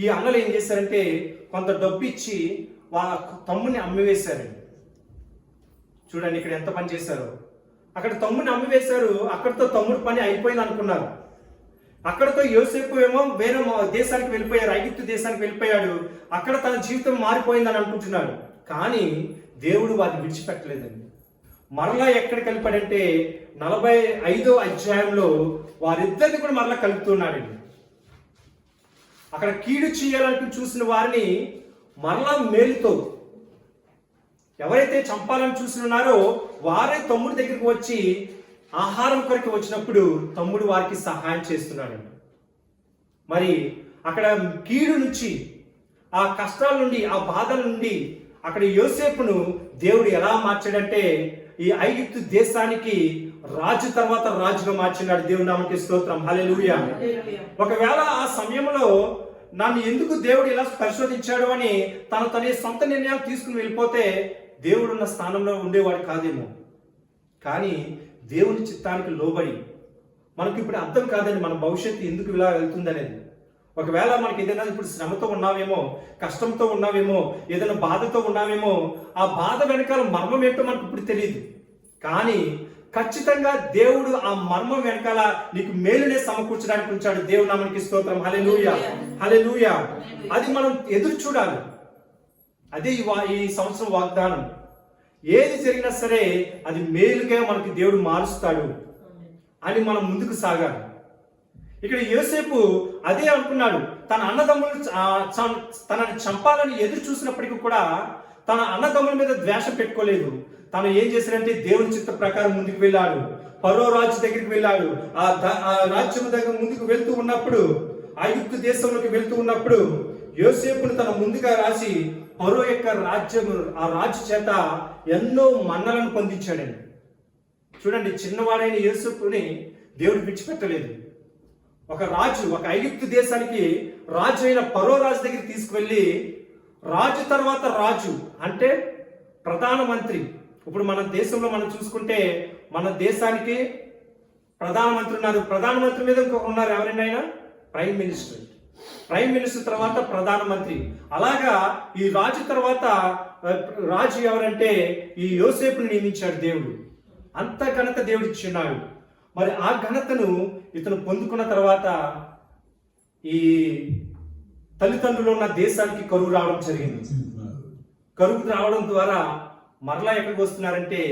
B: ఈ అన్నలు ఏం చేశారంటే కొంత డబ్బు ఇచ్చి తమ్ముని అమ్మివేశారండి. చూడండి ఇక్కడ ఎంత పని చేశారో. అక్కడ తమ్ముని అమ్మివేశారు. అక్కడితో తమ్ముడు పని అయిపోయింది అనుకున్నారు. అక్కడతో యోసేపు ఏమో వేరే దేశానికి వెళ్ళిపోయారు, ఐగుప్తు దేశానికి వెళ్ళిపోయాడు. అక్కడ తన జీవితం మారిపోయిందని అనుకుంటున్నాడు. కానీ దేవుడు వారిని విడిచిపెట్టలేదండి. మరలా ఎక్కడికి వెళ్ళిపోయాడంటే 45వ అధ్యాయంలో వారిద్దరిని కూడా మరలా కలుపుతున్నాడండి. అక్కడ కీడు చేయాలని చూసిన వారిని మరలా మేలుతో, ఎవరైతే చంపాలని చూస్తున్నారో వారే తమ్ముడి దగ్గరికి వచ్చి ఆహారం కొరకు వచ్చినప్పుడు తమ్ముడు వారికి సహాయం చేస్తున్నాడండి. మరి అక్కడ కీడు నుంచి, ఆ కష్టాల నుండి, ఆ బాధల నుండి అక్కడ యోసేపును దేవుడు ఎలా మార్చాడంటే ఈ ఐగుప్తు దేశానికి రాజు తర్వాత రాజుగా మార్చినాడు. దేవుడి నామమునకు స్తోత్రం, హల్లెలూయా. ఒకవేళ ఆ సమయంలో నన్ను ఎందుకు దేవుడు ఇలా పరిశోధించాడు అని తన సొంత నిర్ణయాలు తీసుకుని వెళ్ళిపోతే దేవుడు ఉన్న స్థానంలో ఉండేవాడు కాదేమో. కానీ దేవుని చిత్తానికి లోబడి, మనకి ఇప్పుడు అర్థం కాదండి మన భవిష్యత్తు ఎందుకు ఇలా వెళ్తుంది అనేది. ఒకవేళ మనకి ఏదైనా ఇప్పుడు శ్రమతో ఉన్నావేమో, కష్టంతో ఉన్నావేమో, ఏదైనా బాధతో ఉన్నావేమో, ఆ బాధ వెనకాల మర్మం ఏంటో మనకు ఇప్పుడు తెలియదు. కానీ ఖచ్చితంగా దేవుడు ఆ మర్మం వెనకాల నీకు మేలునే సమకూర్చడానికి ఉంచాడు. దేవుడు నామమునకు స్తోత్రం, హల్లెలూయా, హల్లెలూయా. అది మనం ఎదురు చూడాలి. అదే ఈ సంవత్సరం వాగ్దానం. ఏది జరిగినా సరే అది మేలుగా మనకి దేవుడు మారుస్తాడు అని మనం ముందుకు సాగాలి. ఇక్కడ యోసేపు అదే అనుకున్నాడు. తన అన్నదమ్ములు తనని చంపాలని ఎదురు చూసినప్పటికీ కూడా తన అన్నదమ్ముల మీద ద్వేషం పెట్టుకోలేదు. తను ఏం చేశాడంటే దేవుని చిత్త ప్రకారం ముందుకు వెళ్ళాడు. ఫరో రాజు దగ్గరికి వెళ్ళాడు. ఆ రాజ్యం దగ్గర ముందుకు వెళ్తూ ఉన్నప్పుడు, ఐగుప్తు దేశంలోకి వెళ్తూ ఉన్నప్పుడు యోసేపును తన ముందుగా రాసి ఫరో యొక్క ఆ రాజు చేత ఎన్నో మన్నలను పొందించాడండి. చూడండి, చిన్నవాడైన యోసేపుని దేవుడు విడిచిపెట్టలేదు. ఒక ఐగుప్తు దేశానికి రాజు అయిన ఫరో రాజు దగ్గరికి తీసుకువెళ్ళి, రాజు తర్వాత రాజు అంటే ప్రధానమంత్రి. ఇప్పుడు మన దేశంలో మనం చూసుకుంటే మన దేశానికి ప్రధానమంత్రి ఉన్నారు. ప్రధానమంత్రి మీద ఇంకొక ఉన్నారు, ఎవరైనా ప్రైమ్ మినిస్టర్. ప్రైమ్ మినిస్టర్ తర్వాత ప్రధానమంత్రి. అలాగా ఈ రాజు తర్వాత రాజు ఎవరంటే ఈ యోసేపుని నియమించాడు దేవుడు. అంత ఘనత దేవుడు ఇచ్చున్నాడు. మరి ఆ ఘనతను ఇతను పొందుకున్న తర్వాత ఈ తల్లిదండ్రులు ఉన్న దేశానికి కరువు రావడం జరిగింది. కరువు రావడం ద్వారా మరలా ఎక్కడికి వస్తున్నారంటే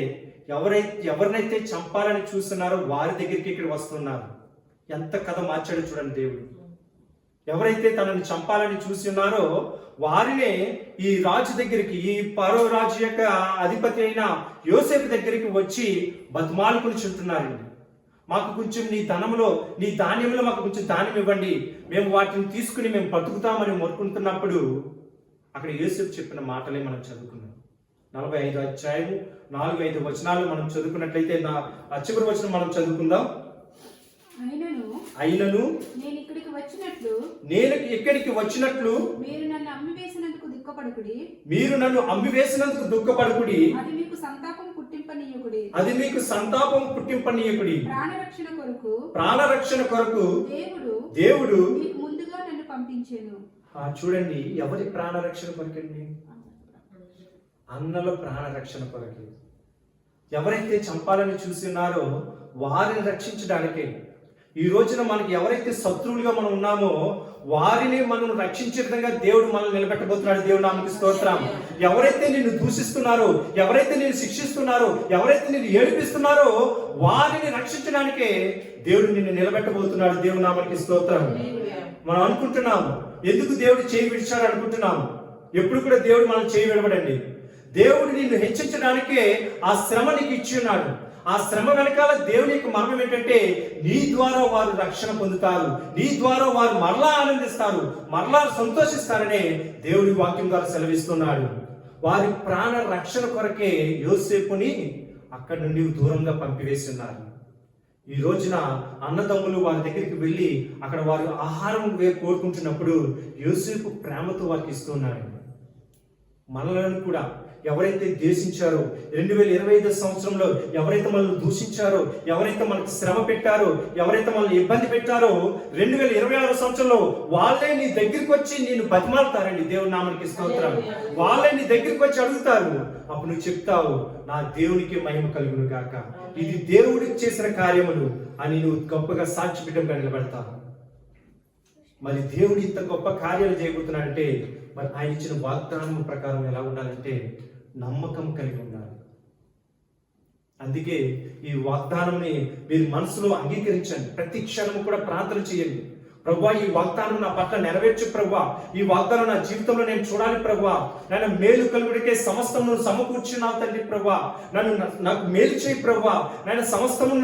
B: ఎవరినైతే చంపాలని చూస్తున్నారో వారి దగ్గరికి ఇక్కడ వస్తున్నారు. ఎంత కథ మార్చాడో చూడండి దేవుడు. ఎవరైతే తనని చంపాలని చూసి ఉన్నారో వారినే ఈ రాజు దగ్గరికి, ఈ ఫరో రాజు యొక్క అధిపతి అయిన యోసేపు దగ్గరికి వచ్చి బతిమాలుకుని చెప్తున్నారండి. మాకు కొంచెం నీ ధనంలో, నీ ధాన్యంలో మాకు కొంచెం ధాన్యం ఇవ్వండి, మేము వాటిని తీసుకుని మేము బతుకుతామని మొరుకుంటున్నప్పుడు అక్కడ యోసేపు చెప్పిన మాటలే మనం చదువుకున్నాం. 45వ అధ్యాయము 4-5 వచనాలు మనం చదువుకున్నట్లయితే చివరి వచనం మనం చదువుకుందాం. అయినను నేను ఇక్కడికి వచ్చినట్లు మీరు నన్ను అమ్మివేసినందుకు దుఃఖపడకుడి, అది మీకు సంతాపం పుట్టింపనీయకుడి. ప్రాణరక్షణ కొరకు దేవుడు ముందుగా నన్ను పంపించాను. చూడండి, ఎవరి ప్రాణరక్షణ కొరకండి? అన్నల ప్రాణరక్షణ కొరకు. ఎవరైతే చంపాలని చూస్తున్నారో వారిని రక్షించడానికే. ఈ రోజున మనకి ఎవరైతే శత్రువులుగా మనం ఉన్నామో వారిని మనం రక్షించే విధంగా దేవుడు మనల్ని నిలబెట్టబోతున్నాడు. దేవుడు నామకి స్తోత్రం. ఎవరైతే నిన్ను దూషిస్తున్నారో, ఎవరైతే నిన్ను శిక్షిస్తున్నారో, ఎవరైతే నిన్ను ఏడిపిస్తున్నారో వారిని రక్షించడానికే దేవుడు నిన్ను నిలబెట్టబోతున్నాడు. దేవుడు నామకి స్తోత్రం. మనం అనుకుంటున్నాం ఎందుకు దేవుడు చేయి విడిచాడు అనుకుంటున్నాం. ఎప్పుడు కూడా దేవుడు మనం చేయి విడవడండి. దేవుడు నిన్ను హెచ్చించడానికే ఆ శ్రమ నీకు ఇచ్చి ఉన్నాడు. ఆ శ్రమ వెనకాల దేవుని యొక్క మర్మం ఏంటంటే నీ ద్వారా వారు రక్షణ పొందుతారు, నీ ద్వారా వారు మరలా ఆనందిస్తారు, మరలా సంతోషిస్తారనే దేవుడి వాక్యం ద్వారా సెలవిస్తున్నాడు. వారి ప్రాణ రక్షణ కొరకే యోసేపుని అక్కడి నుండి దూరంగా పంపివేసి ఉన్నారు. ఈ రోజున అన్నదమ్ములు వారి దగ్గరికి వెళ్ళి అక్కడ వారు ఆహారం కోరుకుంటున్నప్పుడు యోసేపు ప్రేమతో వారికి ఇస్తున్నాడు. మనలను కూడా ఎవరైతే ద్వేషించారో, 2025 సంవత్సరంలో ఎవరైతే మనల్ని దూషించారో, ఎవరైతే మనకు శ్రమ పెట్టారో, ఎవరైతే మనల్ని ఇబ్బంది పెట్టారో 2026 సంవత్సరంలో వాళ్ళే నీ దగ్గరికి వచ్చి నేను బతిమాలుతారండి. దేవుని నామానికి స్తోత్రం. వాళ్ళే నీ దగ్గరికి వచ్చి అడుగుతారు. అప్పుడు నువ్వు చెప్తావు నా దేవునికి మహిమ కలుగును గాక, ఇది దేవుడికి చేసిన కార్యములు అని నువ్వు గొప్పగా సాక్షిపీఠంగా నిలబడతావు. మరి దేవుడు ఇంత గొప్ప కార్యాలు చేయబోతున్నాడంటే మరి ఆయన ఇచ్చిన వాగ్దానం ప్రకారం ఎలా ఉండాలంటే నమ్మకం కలిగి ఉండాలి. అందుకే ఈ వాగ్దానంని మీరు మనసులో అంగీకరించండి. ప్రతి క్షణము కూడా ప్రార్థన చేయండి. ప్రభువా, ఈ వాగ్దానం నా పట్ల నెరవేర్చు ప్రభువా, ఈ వాగ్దానం నా జీవితంలో నేను చూడాలి ప్రభువా, నన్ను మేలు కలుగుడికే సమస్తము సమకూర్చున్నావు తండ్రి ప్రభువా, నాకు మేలు చేయి ప్రభువా, నేను సమస్తము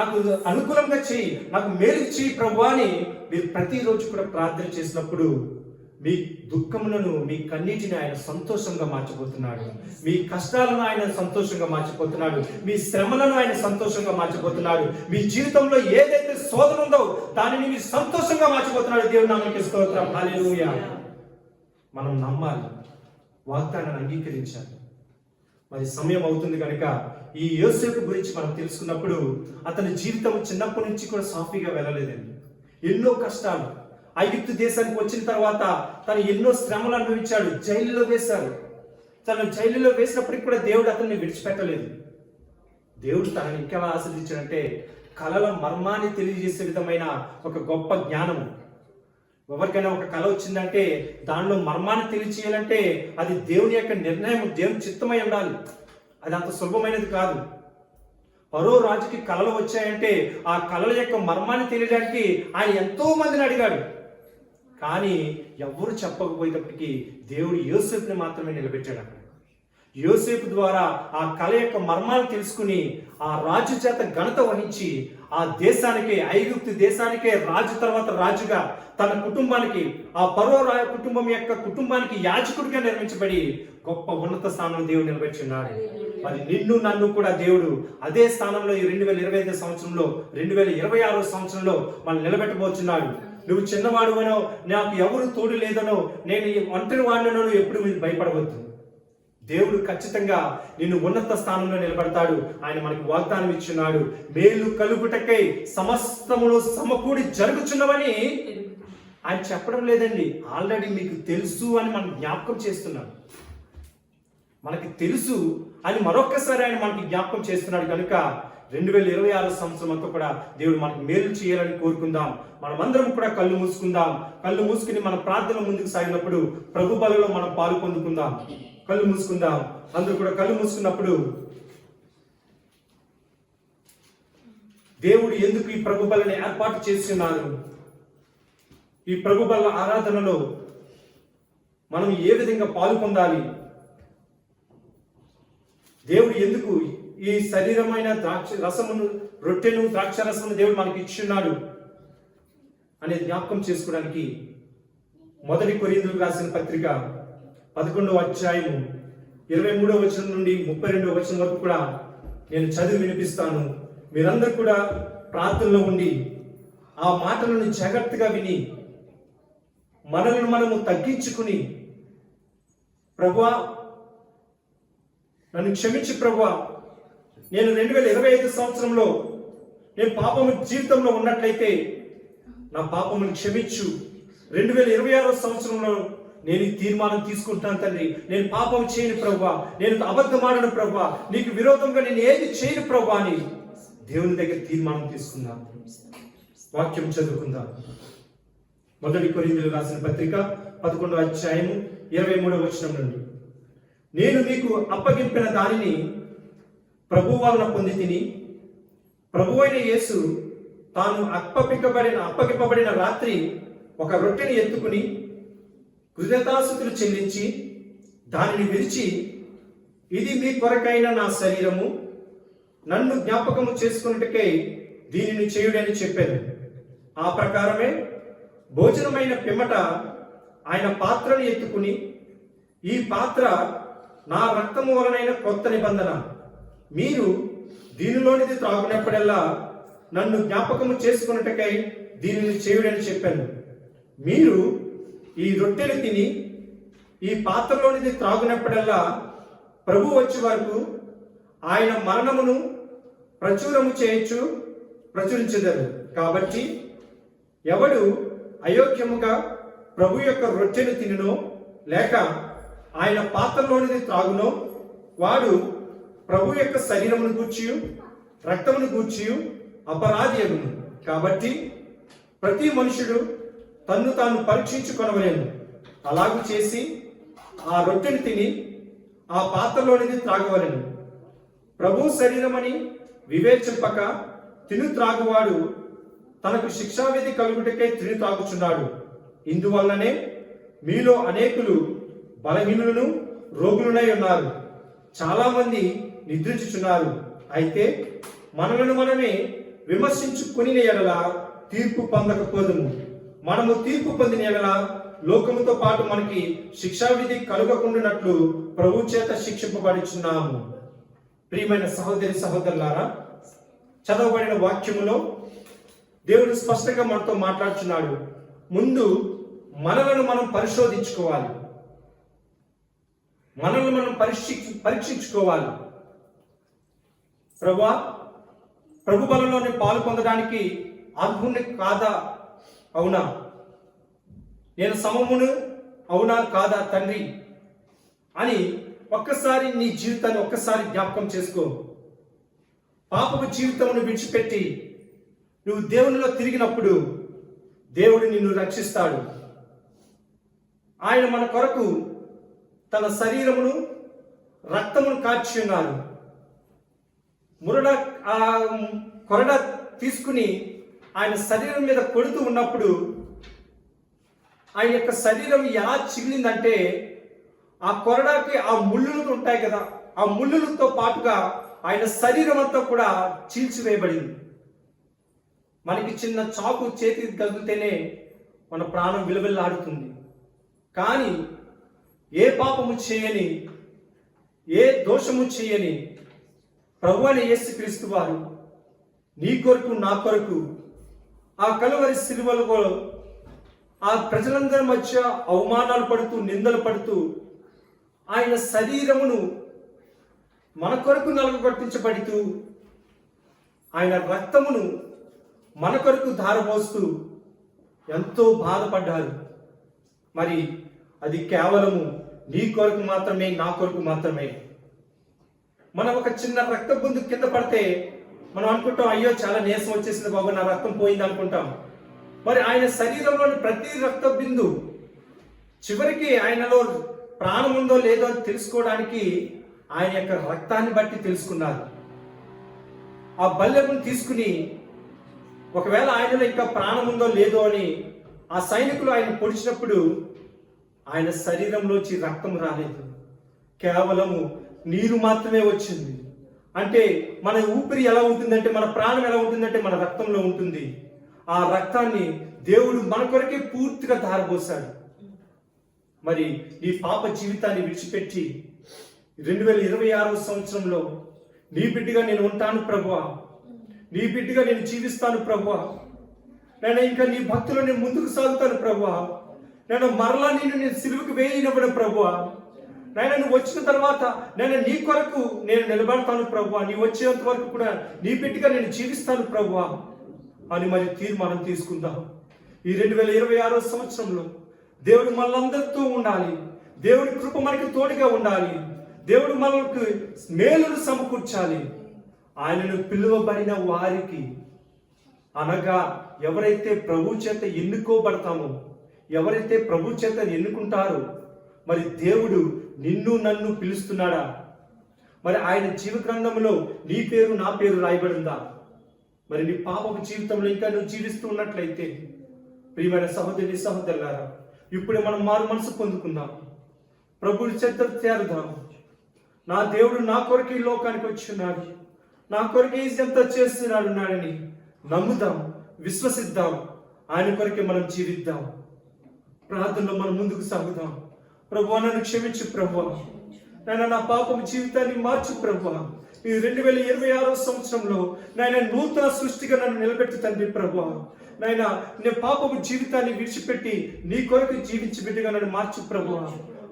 B: నాకు అనుకూలంగా చేయి, నాకు మేలు చేయి ప్రభువా అని మీరు ప్రతిరోజు కూడా ప్రార్థన చేసినప్పుడు మీ దుఃఖములను, మీ కన్నీటిని ఆయన సంతోషంగా మార్చిపోతున్నాడు. మీ కష్టాలను ఆయన సంతోషంగా మార్చిపోతున్నాడు. మీ శ్రమలను ఆయన సంతోషంగా మార్చిపోతున్నాడు. మీ జీవితంలో ఏదైతే శోధన ఉందో దానిని మీరు సంతోషంగా మార్చిపోతున్నాడు. దేవుని నామమునకు స్తోత్రం. హల్లెలూయా. మనం నమ్మాలి, వాగ్దానాన్ని అంగీకరించాలి. మరి సమయం అవుతుంది కనుక ఈ యోసేపు గురించి మనం తెలుసుకున్నప్పుడు అతని జీవితం చిన్నప్పటి నుంచి కూడా సాఫీగా వెళ్ళలేదండి. ఎన్నో కష్టాలు. ఐగుప్తు దేశానికి వచ్చిన తర్వాత తను ఎన్నో శ్రమలు అనుభవించాడు. జైలులో వేశారు. తను జైలులో వేసినప్పటికి కూడా దేవుడు అతన్ని విడిచిపెట్టలేదు. దేవుడు తనని ఇంకెలా ఆశీర్వదించాడంటే కళల మర్మాన్ని తెలియజేసే విధమైన ఒక గొప్ప జ్ఞానం. ఎవరికైనా ఒక కళ వచ్చిందంటే దానిలో మర్మాన్ని తెలియచేయాలంటే అది దేవుని యొక్క నిర్ణయం, దేవుని చిత్తమై ఉండాలి. అది అంత సులభమైనది కాదు. ఫరో రాజుకి కళలు వచ్చాయంటే ఆ కళల యొక్క మర్మాన్ని తెలియడానికి ఆయన ఎంతో మందిని అడిగాడు. కానీ ఎవరు చెప్పకపోయేటప్పటికీ దేవుడు యోసేపుని మాత్రమే నిలబెట్టాడు. అక్కడ యోసేపు ద్వారా ఆ కళ యొక్క మర్మాన్ని తెలుసుకుని ఆ రాజు చేత ఘనత వహించి ఆ దేశానికి, ఐగుప్తు దేశానికే రాజు తర్వాత రాజుగా తన కుటుంబానికి, ఆ ఫరో కుటుంబం యొక్క కుటుంబానికి యాజకుడిగా నిర్మించబడి గొప్ప ఉన్నత స్థానంలో దేవుడు నిలబెట్టున్నాడు. మరి నిన్ను నన్ను కూడా దేవుడు అదే స్థానంలో ఈ 2025 సంవత్సరంలో, 2026 సంవత్సరంలో మనం నిలబెట్టబోతున్నాడు. నువ్వు చిన్నవాడువనో, నాకు ఎవరు తోడు లేదనో, నేను ఒంటరి వాడినో ఎప్పుడు మీరు భయపడవద్దు. దేవుడు ఖచ్చితంగా నిన్ను ఉన్నత స్థానంలో నిలబడతాడు. ఆయన మనకు వాగ్దానం ఇచ్చున్నాడు. మేలు కలుగుటకై సమస్తములు సమకూడి జరుగుచున్నవని ఆయన చెప్పడం లేదండి. ఆల్రెడీ మీకు తెలుసు అని మనం జ్ఞాపకం చేస్తున్నాడు. మనకి తెలుసు అని మరొక్కసారి ఆయన మనకి జ్ఞాపకం చేస్తున్నాడు. కనుక 2026 సంవత్సరం అంతా కూడా దేవుడు మనకు మేలు చేయాలని కోరుకుందాం. మనమందరం కూడా కళ్ళు మూసుకుందాం. కళ్ళు మూసుకుని మన ప్రార్థన ముందుకు సాగినప్పుడు ప్రభు బలలో మనం పాలు పొందుకుందాం. కళ్ళు మూసుకుందాం. అందరూ కూడా కళ్ళు మూసుకున్నప్పుడు దేవుడు ఎందుకు ఈ ప్రభు బలని ఏర్పాటు చేస్తున్నారు, ఈ ప్రభు బల ఆరాధనలో మనం ఏ విధంగా పాలు పొందాలి, దేవుడు ఎందుకు ఈ శరీరమైన ద్రాక్ష రసమును, రొట్టెను, ద్రాక్ష రసమును దేవుడు మనకి ఇచ్చున్నాడు అనే జ్ఞాపకం చేసుకోవడానికి 1 కొరింథీయులకు రాసిన పత్రిక 11వ అధ్యాయము 23వ వచనం నుండి 32వ వచనం వరకు కూడా నేను చదివి వినిపిస్తాను. మీరందరూ కూడా ప్రార్థనలో ఉండి ఆ మాటలను జాగ్రత్తగా విని మనలను మనము తగ్గించుకుని, ప్రభువా నన్ను క్షమించి ప్రభువా, నేను 2025 సంవత్సరంలో నేను పాపము జీవితంలో ఉన్నట్లయితే నా పాపమును క్షమించు. 2026 సంవత్సరంలో నేను ఈ తీర్మానం తీసుకుంటాను తండ్రి. నేను పాపం చేయను ప్రభువా, నేను అబద్ధమాడను ప్రభువా, నీకు విరోధంగా నేను ఏది చేయను ప్రభువా అని దేవుని దగ్గర తీర్మానం తీసుకుందాం. వాక్యం చదువుకుందాం. 1 కొరింథీయులకు రాసిన పత్రిక 11వ అధ్యాయము 23వ వచనం నుండి. నేను మీకు అప్పగింపిన దానిని ప్రభువు వలన పొంది తిని, ప్రభువైన యేసు తాను అప్పగింపబడిన రాత్రి ఒక రొట్టెని ఎత్తుకుని కృతజ్ఞతాస్తుతులు చెల్లించి దానిని విరిచి, ఇది మీ కొరకైన నా శరీరము, నన్ను జ్ఞాపకము చేసుకున్నట్టుకై దీనిని చేయుడని చెప్పాను. ఆ ప్రకారమే భోజనమైన పిమ్మట ఆయన పాత్రను ఎత్తుకుని, ఈ పాత్ర నా రక్తము వలనైన కొత్త నిబంధన, మీరు దీనిలోనిది త్రాగునప్పుడల్లా నన్ను జ్ఞాపకము చేసుకున్నట్టుకై దీనిని చేయుడని చెప్పాను. మీరు ఈ రొట్టెలు తిని ఈ పాత్రలోనిది త్రాగునప్పుడల్లా ప్రభు వచ్చే వరకు ఆయన మరణమును ప్రచురించెదరు. కాబట్టి ఎవడు అయోగ్యముగా ప్రభు యొక్క రొట్టెను తినునో లేక ఆయన పాత్రలోనిది త్రాగునో వాడు ప్రభు యొక్క శరీరమును గూర్చియు రక్తమును గూర్చియు అపరాధి అగును. కాబట్టి ప్రతి మనుషుడు తన్ను తాను పరీక్షించుకొనవలెను. అలాగూ చేసి ఆ రొట్టెను తిని ఆ పాత్రలోనిది త్రాగవలెను. ప్రభు శరీరమని వివేచింపక తిను త్రాగువాడు తనకు శిక్షావిధి కలుగుటకై తిని త్రాగుచున్నాడు. ఇందువల్లనే మీలో అనేకులు బలహీనులను రోగులునై ఉన్నారు, చాలా మంది నిద్రించుచున్నారు. అయితే మనలను మనమే విమర్శించుకుని ఎడల తీర్పు పొందకపోదుము. మనము తీర్పు పొందిన ఎడల లోకముతో పాటు మనకి శిక్షావిధి కలుగకుండానట్లు ప్రభు చేత శిక్షింపబడుచున్నాము. ప్రియమైన సహోదరి సహోదరులారా, చదవబడిన వాక్యములో దేవుడు స్పష్టంగా మనతో మాట్లాడుచున్నాడు. ముందు మనలను మనం పరిశోధించుకోవాలి, మనల్ని మనం పరీక్షించుకోవాలి. ప్రభు బలంలోని పాలు పొందడానికి అర్హుని కాదా, అవునా? నేను సమమును అవునా కాదా తండ్రి అని ఒక్కసారి నీ జీవితాన్ని ఒక్కసారి జ్ఞాపకం చేసుకో. పాపపు జీవితమును విడిచిపెట్టి నువ్వు దేవునిలో తిరిగినప్పుడు దేవుడు నిన్ను రక్షిస్తాడు. ఆయన మన కొరకు తన శరీరమును రక్తమును కార్చి ఉన్నారు. కొరడ తీసుకుని ఆయన శరీరం మీద కొడుతూ ఉన్నప్పుడు ఆయన యొక్క శరీరం ఎలా చిగిలిందంటే ఆ కొరడాకి ఆ ముళ్ళులు ఉంటాయి కదా, ఆ ముళ్ళులతో పాటుగా ఆయన శరీరం అంతా కూడా చీల్చివేయబడింది. మనకి చిన్న చాకు చేతికి తగిలితేనే మన ప్రాణం విలువెల్లాడుతుంది. కానీ ఏ పాపము చేయని, ఏ దోషము చేయని ప్రభు అయిన యేసుక్రీస్తు వారు నీ కొరకు నా కొరకు ఆ కలువరి సిలువలో ఆ ప్రజలందరి మధ్య అవమానాలు పడుతూ నిందలు పడుతూ ఆయన శరీరమును మన కొరకు నలగొట్టించబడుతూ ఆయన రక్తమును మన కొరకు ధారపోస్తూ ఎంతో బాధపడ్డారు. మరి అది కేవలము నీ కొరకు మాత్రమే, నా కొరకు మాత్రమే. మనం ఒక చిన్న రక్త బిందు కింద పడితే మనం అనుకుంటాం, అయ్యో చాలా నీరసం వచ్చేసింది బాబు, నా రక్తం పోయింది అనుకుంటాం. మరి ఆయన శరీరంలోని ప్రతి రక్త బిందు చివరికి ఆయనలో ప్రాణం ఉందో లేదో అని తెలుసుకోవడానికి ఆయన యొక్క రక్తాన్ని బట్టి తెలుసుకున్నారు. ఆ బల్లెమును తీసుకుని ఒకవేళ ఆయనలో ఇంకా ప్రాణం ఉందో లేదో అని ఆ సైనికులు ఆయన పొడిచినప్పుడు ఆయన శరీరంలోంచి రక్తం రాలేదు, కేవలము నీరు మాత్రమే వచ్చింది. అంటే మన ఊపిరి ఎలా ఉంటుందంటే, మన ప్రాణం ఎలా ఉంటుందంటే మన రక్తంలో ఉంటుంది. ఆ రక్తాన్ని దేవుడు మన కొరకే పూర్తిగా ధారపోశాడు. మరి నీ పాప జీవితాన్ని విడిచిపెట్టి 2026వ సంవత్సరంలో నీ బిడ్డగా నేను ఉంటాను ప్రభువా, నీ బిడ్డగా నేను జీవిస్తాను ప్రభువా, నేను ఇంకా నీ భక్తులు నేను ముందుకు సాగుతాను ప్రభువా, నేను మరలా నేను సిలువకు వేయనివ్వడం ప్రభువా, నేను నువ్వు వచ్చిన తర్వాత నేను నీ కొరకు నేను నిలబడతాను ప్రభువా, నీ వచ్చేంత వరకు కూడా నీ బిడ్డగా నేను జీవిస్తాను ప్రభువా అని మరి తీర్మానం తీసుకుందాం. ఈ 2026వ సంవత్సరంలో దేవుడు మనలందరితో ఉండాలి. దేవుడి కృప మనకి తోడుగా ఉండాలి. దేవుడు మనకు మేలును సమకూర్చాలి. ఆయనను పిలువబడిన వారికి, అనగా ఎవరైతే ప్రభు చేత ఎన్నుకోబడతామో, ఎవరైతే ప్రభు చేత ఎన్నుకుంటారో, మరి దేవుడు నిన్ను నన్ను పిలుస్తున్నాడా? మరి ఆయన జీవ గ్రంథంలో నీ పేరు నా పేరు రాయబడిందా? మరి నీ పాపపు జీవితంలో ఇంకా నువ్వు జీవిస్తూ ఉన్నట్లయితే, ప్రియమైన సహోదరి సహోదరులారా, ఇప్పుడే మనం మారు మనసు పొందుకుందాం. ప్రభుని చెంత చేరుదాం. నా దేవుడు నా కొరకు ఈ లోకానికి వచ్చున్నాడు, నా కొరకు ఎంత చేస్తున్నాడు నాడని నమ్ముదాం, విశ్వసిద్దాం. ఆయన కొరకే మనం జీవిద్దాం. ప్రార్థనలో మనం ముందుకు సాగుదాం. ప్రభువా, నన్ను క్షమించు ప్రభువా, నాయన నా పాపము జీవితాన్ని మార్చు ప్రభువా. ఈ 2026 సంవత్సరంలో నాయన నూతన సృష్టిగా నన్ను నిలబెట్టు తండ్రి ప్రభువా. నాయన నీ పాపము జీవితాన్ని విడిచిపెట్టి నీ కొరకు జీవించి బిడ్డగా నన్ను మార్చు ప్రభువా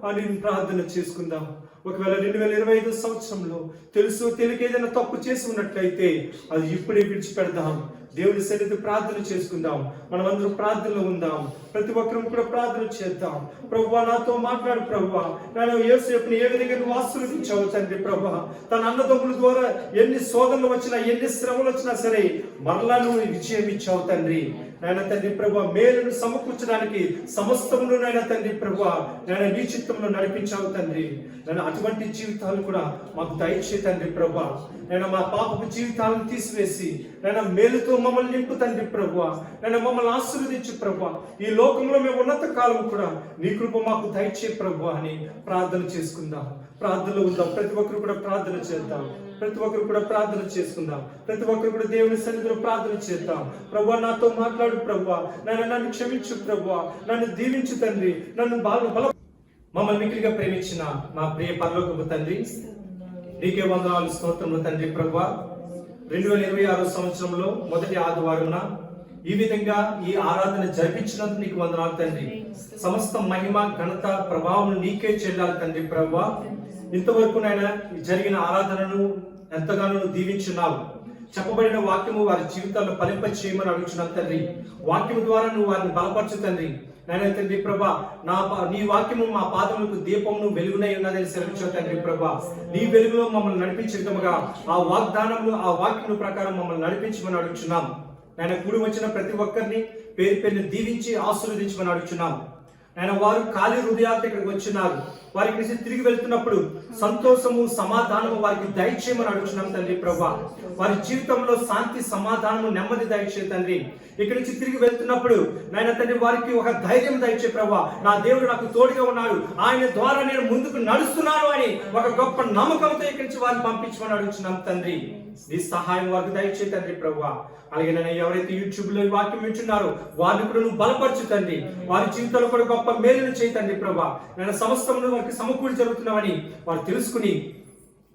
B: అని ప్రార్థన చేసుకుందాం. ఒకవేళ 2025 సంవత్సరంలో తెలుసు తెలియక ఏదైనా తప్పు చేసి ఉన్నట్లయితే అది ఇప్పుడే విడిచిపెడదాం. దేవుడి సన్నిధి ప్రార్థన చేసుకుందాం. మనం అందరూ ప్రార్థనలో ఉందాం. ప్రతి ఒక్కరూ కూడా ప్రార్థన చేద్దాం. ప్రభువా, నాతో మాట్లాడు ప్రభువా. నేను యేసుని ఏ విధంగా నువ్వు ఆశీర్వదించావు తండ్రి ప్రభువా. తన అన్నదమ్ముల ద్వారా ఎన్ని శోధనలు వచ్చినా, ఎన్ని శ్రమలు వచ్చినా సరే మరలా నువ్వు విజయం ఇచ్చావు తండ్రి. నాయన తండ్రి ప్రభువా, మేలును సమకూర్చడానికి సమస్తమును నాయన తండ్రి ప్రభువా నాయన నీ చిత్తంలో నడిపించావు తండ్రి. నేను అటువంటి జీవితాలు కూడా మాకు దయచే తండ్రి ప్రభువా. నేను మా పాపపు జీవితాలను తీసివేసి నేను మేలుతో మమ్మల్ని నింపు తండ్రి ప్రభువా. నేను మమ్మల్ని ఆశీర్వదించు ప్రభువా. ఈ లోకంలో మేము ఉన్నత కాలం కూడా నీ కృప మాకు దయచే ప్రభువా అని ప్రార్థన చేసుకుందాం. ప్రార్థనలో ఉందాం. ప్రతి ఒక్కరు కూడా ప్రార్థన చేద్దాం. ప్రతి ఒక్కరు కూడా ప్రార్థన చేసుకుందాం. ప్రతి ఒక్కరు కూడా దేవుని సన్నిధిలో ప్రార్థన చేద్దాం. ప్రభువా, నాతో మాట్లాడు ప్రభువా. నన్ను క్షమించు ప్రభువా. నన్ను దీవించు తండ్రి. నన్ను బల మమ్మల్ని మిక్కిలిగా ప్రేమించిన మా ప్రియ పరలోకపు తండ్రి, నీకే వందనాలు స్తోత్రములు తండ్రి ప్రభువా. 2026 సంవత్సరంలో మొదటి ఆదివారమున ఈ విధంగా ఈ ఆరాధన జరిపించినందుకు నీకు వందనాలు తండ్రి. సమస్త మహిమ ఘనత ప్రభావం నీకే చెల్లాలి తండ్రి ప్రభువా. ఇంతవరకు నాయన జరిగిన ఆరాధనను ఎంతగానో దీవించున్నావు. చెప్పబడిన వాక్యము వారి జీవితాల్లో ఫలింప చేయమని అడుగుచున్నాను తండ్రి. వాక్యము ద్వారా నువ్వు వారిని బలపరచు తండ్రి. నాయన తండ్రి ప్రభా, నీ వాక్యము మా పాదములకు దీపమును వెలుగునై ఉన్నదని సెలవించావు తండ్రి ప్రభా. నీ వెలుగులో మమ్మల్ని నడిపించే విధముగా ఆ వాగ్దానములు ఆ వాక్యము ప్రకారం మమ్మల్ని నడిపించమని అడుగుచున్నాం. నాయన కూడి వచ్చిన ప్రతి ఒక్కరిని పేరు పేరుని దీవించి ఆశీర్వదించమని అడుగుచున్నాం. ఆయన వారు ఖాళీ హృదయాలతో ఇక్కడికి వచ్చినారు. వారికి నుంచి తిరిగి వెళ్తున్నప్పుడు సంతోషము సమాధానము వారికి దయచేయమని అడుగుతున్నాం తండ్రి ప్రభా. వారి జీవితంలో శాంతి సమాధానము నెమ్మది దయచే తండ్రి. ఇక్కడి నుంచి తిరిగి వెళ్తున్నప్పుడు నాయన తండ్రి వారికి ఒక ధైర్యం దయచే ప్రభా. నా దేవుడు నాకు తోడుగా ఉన్నాడు, ఆయన ద్వారా నేను ముందుకు నడుస్తున్నాను అని ఒక గొప్ప నమ్మకంతో ఇక్కడి నుంచి వారిని పంపించమని అడుగుతున్నాం తండ్రి. నీ సహాయం వారికి దయచే తండ్రి ప్రభా. అలాగే నేను ఎవరైతే యూట్యూబ్ లో ఈ వాక్యం వింటున్నారో వారిని కూడా నువ్వు బలపరచు తండ్రి. వారి జీవితంలో కూడా గొప్ప మేలును చేయి తండ్రి ప్రభా. నేను సమస్తంలో వారికి సమకూడి జరుగుతున్నామని వారు తెలుసుకుని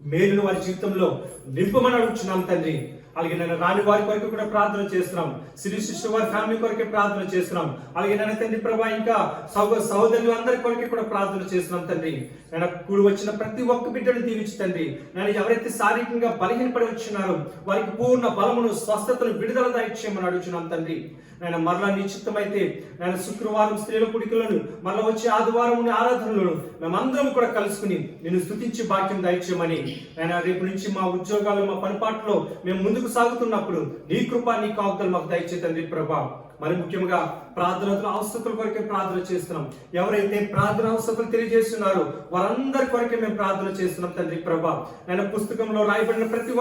B: మేలును వారి జీవితంలో నింపమని అడుగుతున్నాం తండ్రి. అలాగే నేను రాని వారి కొరకు కూడా ప్రార్థన చేస్తున్నాం. శ్రీ శిష్యు వారి ఫ్యామిలీ కొరకే ప్రార్థన చేస్తున్నాం. అలాగే నేను తండ్రి ప్రభా ఇంకా సహోదరులు అందరి కొరకే కూడా ప్రార్థన చేస్తున్నాం తండ్రి. నేను కూడి వచ్చిన ప్రతి ఒక్క బిడ్డను దీవించు తండ్రి. నేను ఎవరైతే శారీరకంగా బలహీనపడి వచ్చినారో వారికి పూర్ణ బలమును స్వస్థతను విడుదల దయచేయమని అడుగుతున్నాం తండ్రి. నేను మరలా నీ చిత్తమైతే నేను శుక్రవారం స్త్రీల కుడికలను మరలా వచ్చే ఆదివారం ఆరాధనలను మేమందరం కూడా కలుసుకుని నిన్ను స్తుతించి భాగ్యం దయచేయమని నేను రేపు నుంచి మా ఉద్యోగాలు మా పనిపాట్లో మేము ముందుకు సాగుతున్నప్పుడు నీ కృప నీ కాపుదలు మాకు దయచే తండ్రి ప్రభా. మరి ముఖ్యంగా ప్రార్థనలు అవసరతల కొరకే ప్రార్థన చేస్తున్నాం. ఎవరైతే ప్రార్థన అవసరతలు తెలియజేస్తున్నారో వారందరి కొరకే మేము ప్రార్థన చేస్తున్నాం తండ్రి ప్రభా. నేను పుస్తకంలో రాయబడిన ప్రతి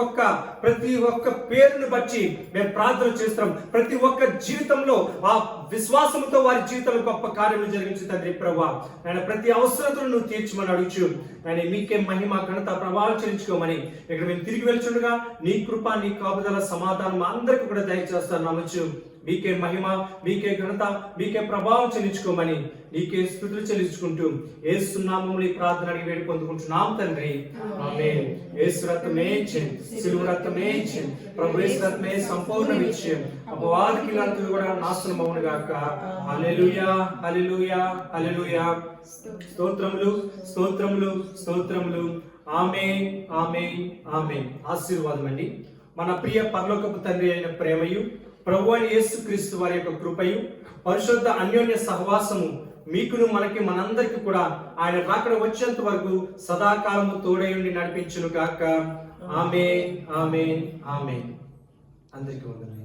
B: ఒక్క పేరును బట్టి మేము ప్రార్థన చేస్తున్నాం. ప్రతి ఒక్క జీవితంలో ఆ విశ్వాసంతో వారి జీవితంలో గొప్ప కార్యములు జరిగించు తండ్రి ప్రభా. నేను ప్రతి అవసరతను నువ్వు తీర్చమని అడుగుచు నేను మీకే మహిమ ఘనత ప్రభావం చెల్లించుకోమని ఇక్కడ మేము తిరిగి వెళ్తుండగా నీ కృప నీ కాపుదల సమాధానం అందరికీ కూడా దయచేస్తాను నమ్మచ్చు. మీకే మహిమ మీకే ఘనత మీకే ప్రభావం చెల్లించుకోమని నీకే స్తుతులు చెల్లించుకుంటూ యేసు నామములో ఈ ప్రార్థన అడిగి వేడి పొందుకుంటున్నాం తండ్రి. ఆమేన్. యేసు రక్తమే జయం, సిలువ రక్తమే జయం, ప్రభు యేసు రక్తమే సంపూర్ణ విజయం. అపవాదికి లంతులు కూడా నాశనం అవును గాక. హల్లెలూయా హల్లెలూయా హల్లెలూయా. స్తోత్రములు స్తోత్రములు స్తోత్రములు. ఆమేన్ ఆమేన్ ఆమేన్. ఆశీర్వాదం అండి. మన ప్రియ పరలోకపు తండ్రి అయిన ప్రేమయు ప్రభు అయిన యేసుక్రీస్తు వారి యొక్క కృపయు పరిశుద్ధ అన్యోన్య సహవాసము మీకును మనకి మనందరికి కూడా ఆయన రాకడ వచ్చేంత వరకు సదాకాలము తోడై ఉండి నడిపించును గాక. ఆమేన్, ఆమేన్, ఆమేన్. అందరికీ వందనాలు.